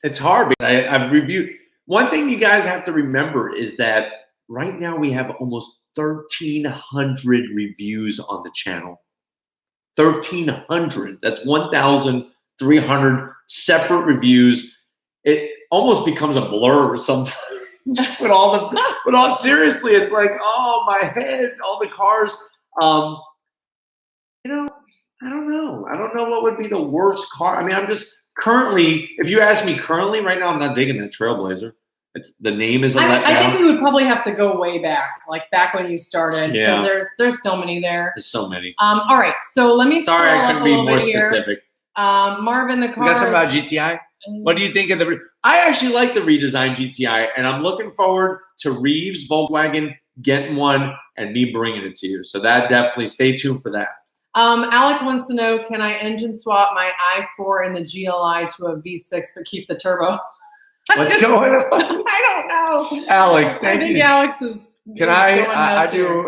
it's hard. I've reviewed. One thing you guys have to remember is that right now we have almost 1,300 reviews on the channel. 1,300. That's 1,300 separate reviews. It almost becomes a blur sometimes. But seriously, it's like, oh, my head, all the cars. I don't know. I don't know what would be the worst car. I mean, I'm just currently, if you ask me currently, right now, I'm not digging that Trailblazer. The name is a letdown. I think we would probably have to go way back, like back when you started. Yeah. Because there's so many there. There's so many. All right. So let me scroll Sorry, I up couldn't a be little more bit here. specific. Marvin, the car. You got something about GTI? What do you think of the? I actually like the redesigned GTI, and I'm looking forward to Reeves Volkswagen getting one and me bringing it to you. So that definitely stay tuned for that. Alec wants to know, can I engine swap my i4 in the GLI to a V6 but keep the turbo? What's going on? I don't know. Alex, thank you. I think Alex is. Can I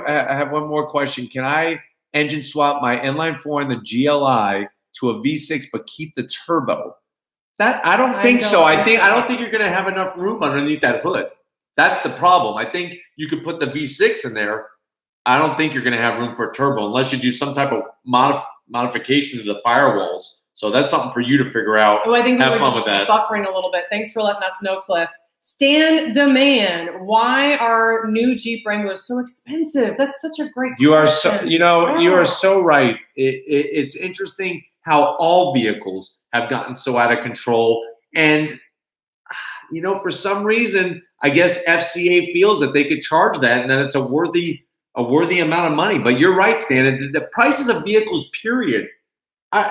have one more question. Can I engine swap my inline 4 in the GLI to a V6 but keep the turbo? I don't think so. I don't think you're going to have enough room underneath that hood. That's the problem. I think you could put the V6 in there. I don't think you're going to have room for a turbo unless you do some type of modification to the firewalls. So that's something for you to figure out. Oh, I think we were fun just with that. Buffering a little bit. Thanks for letting us know, Cliff. Stan Demand, why are new Jeep Wranglers so expensive? That's such a great question. You are so right. It's interesting how all vehicles have gotten so out of control. And, for some reason, I guess FCA feels that they could charge that and that it's a worthy amount of money. But you're right, Stan. The prices of vehicles, period.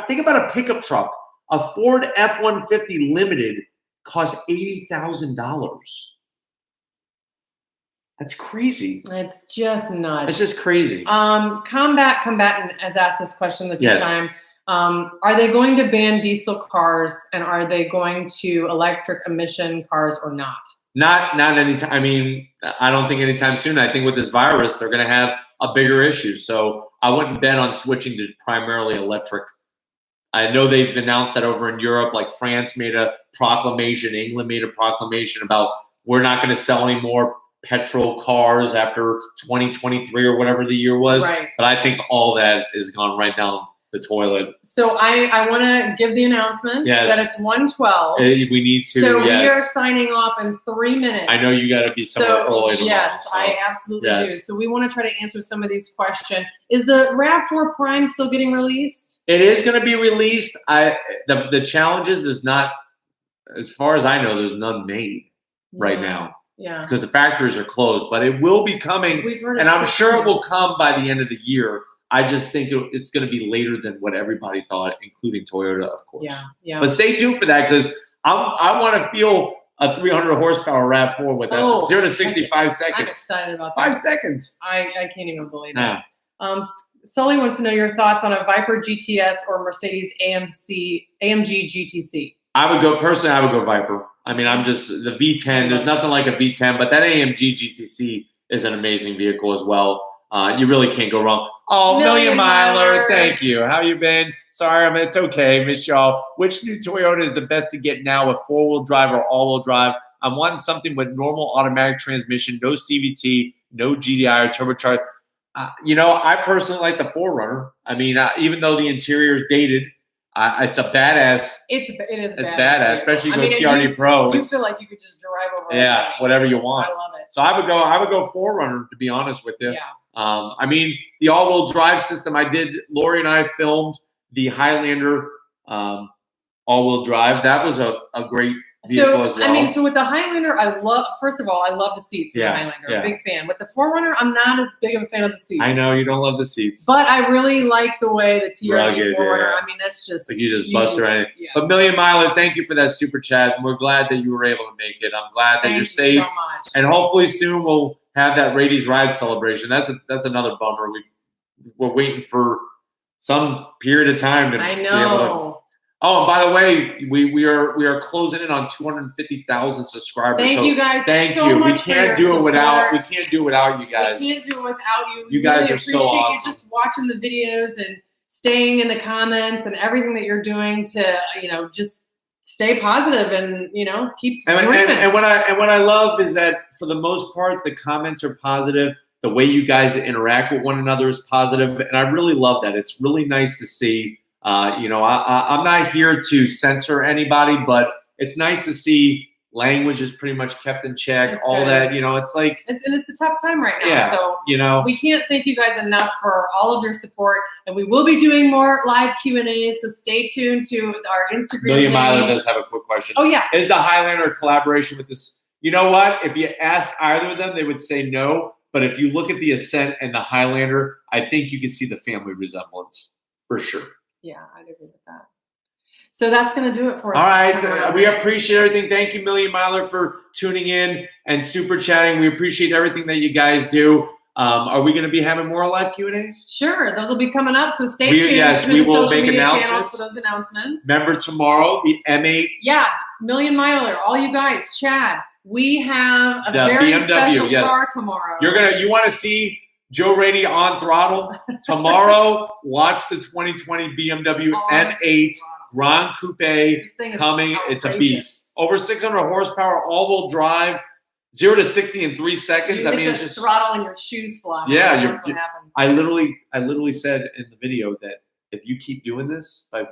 Think about a pickup truck. A Ford F-150 Limited costs $80,000. That's crazy. It's just nuts. It's just crazy. Combatant has asked this question a few times. Are they going to ban diesel cars, and are they going to electric emission cars or not? Not anytime. I mean, I don't think anytime soon. I think with this virus, they're going to have a bigger issue. So I wouldn't bet on switching to primarily electric. I know they've announced that over in Europe, like France made a proclamation, England made a proclamation about we're not going to sell any more petrol cars after 2023 or whatever the year was. Right. But I think all that is gone right down the toilet. So I want to give the announcement that it's 1:12. We need to. So we are signing off in 3 minutes. I know you got to be somewhere early tomorrow. Yes, I absolutely do. So we want to try to answer some of these questions. Is the RAV4 Prime still getting released? It is going to be released. The challenge is there's not, as far as I know, there's none made right now. Yeah. Because the factories are closed, but it will be coming, and I'm sure it will come by the end of the year. I just think it's going to be later than what everybody thought, including Toyota, of course. Yeah. But stay tuned for that because I want to feel a 300 horsepower RAV4 with that 0 to 65 seconds. I'm excited about that. 5 seconons. I can't even believe that. Sully wants to know your thoughts on a Viper GTS or Mercedes AMG GTC. I would go Viper. I mean, I'm just the V10. There's nothing like a V10, but that AMG GTC is an amazing vehicle as well. You really can't go wrong. Oh, Million Miler, thank you. How you been? Sorry, it's okay. Miss y'all. Which new Toyota is the best to get now with 4-wheel drive or all-wheel drive? I'm wanting something with normal automatic transmission, no CVT, no GDI or turbocharged. I personally like the 4Runner. I mean, even though the interior is dated, It's a badass. It is. It's badass, especially you go TRD Pro. You feel like you could just drive over. Yeah, whatever you want. I love it. So I would go 4Runner, to be honest with you. Yeah. I mean, the all-wheel drive system. Lori and I filmed the Highlander all-wheel drive. That was a great vehicle as well. I mean, so with the Highlander, first of all, I love the seats in the Highlander. I'm a big fan. With the 4Runner, I'm not as big of a fan of the seats. I know you don't love the seats. But I really like the way the TRD 4Runner, I mean, that's just. Like you just bust her in it. Yeah. But Million Miler, thank you for that super chat. And we're glad that you were able to make it. I'm glad that you're safe. Thank you so much. And hopefully soon we'll have that Raity's Ride celebration. That's another bummer. We're waiting for some period of time to be able to. Oh, and by the way, we are closing in on 250,000 subscribers. Thank you guys. Thank so you. Much we can't do it without you guys. We can't do it without you. You guys are so awesome. You just watching the videos and staying in the comments and everything that you're doing to just stay positive and keep dreaming. And what I love is that for the most part the comments are positive. The way you guys interact with one another is positive, and I really love that. It's really nice to see. I'm not here to censor anybody, but it's nice to see language is pretty much kept in check. It's all good. That, it's like it's a tough time right now. Yeah, so we can't thank you guys enough for all of your support, and we will be doing more live Q&As. So stay tuned to our Instagram. Million Miler does have a quick question. Oh yeah, is the Highlander collaboration with this? You know what? If you ask either of them, they would say no. But if you look at the Ascent and the Highlander, I think you can see the family resemblance for sure. Yeah, I'd agree with that. So that's going to do it for us. All right. We appreciate everything. Thank you, Million Miler, for tuning in and super chatting. We appreciate everything that you guys do. Are we going to be having more live Q&As? Sure. Those will be coming up. So stay tuned. Yes, we will make announcements. For those announcements. Remember tomorrow, the M8. Yeah, Million Miler. All you guys, Chad, we have a very BMW, special car tomorrow. You want to see Joe Raiti on throttle tomorrow? Watch the 2020 BMW M8 Grand Coupe coming. It's a beast. Over 600 horsepower, all-wheel drive, 0 to 60 in 3 seconds. You hit the throttle and your shoes fly. Yeah, that's what happens. I literally said in the video that if you keep doing this by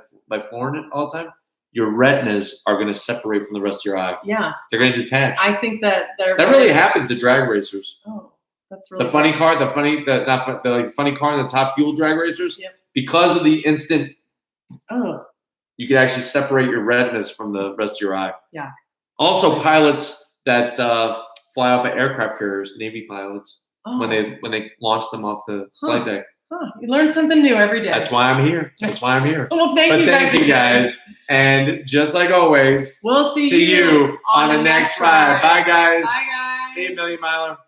flooring it all the time, your retinas are going to separate from the rest of your eye. Yeah, they're going to detach. I think that really happens to drag racers. Oh. That's really the funny car, the funny car in the top fuel drag racers. Yep. Because of the instant, you can actually separate your retinas from the rest of your eye. Yeah. Also, pilots that fly off of aircraft carriers, Navy pilots, when they launch them off the flight deck. You learn something new every day. That's why I'm here. Well, thank you guys. And just like always, we'll see you on the next ride. Bye, guys. Bye, guys. See you, Million Miler.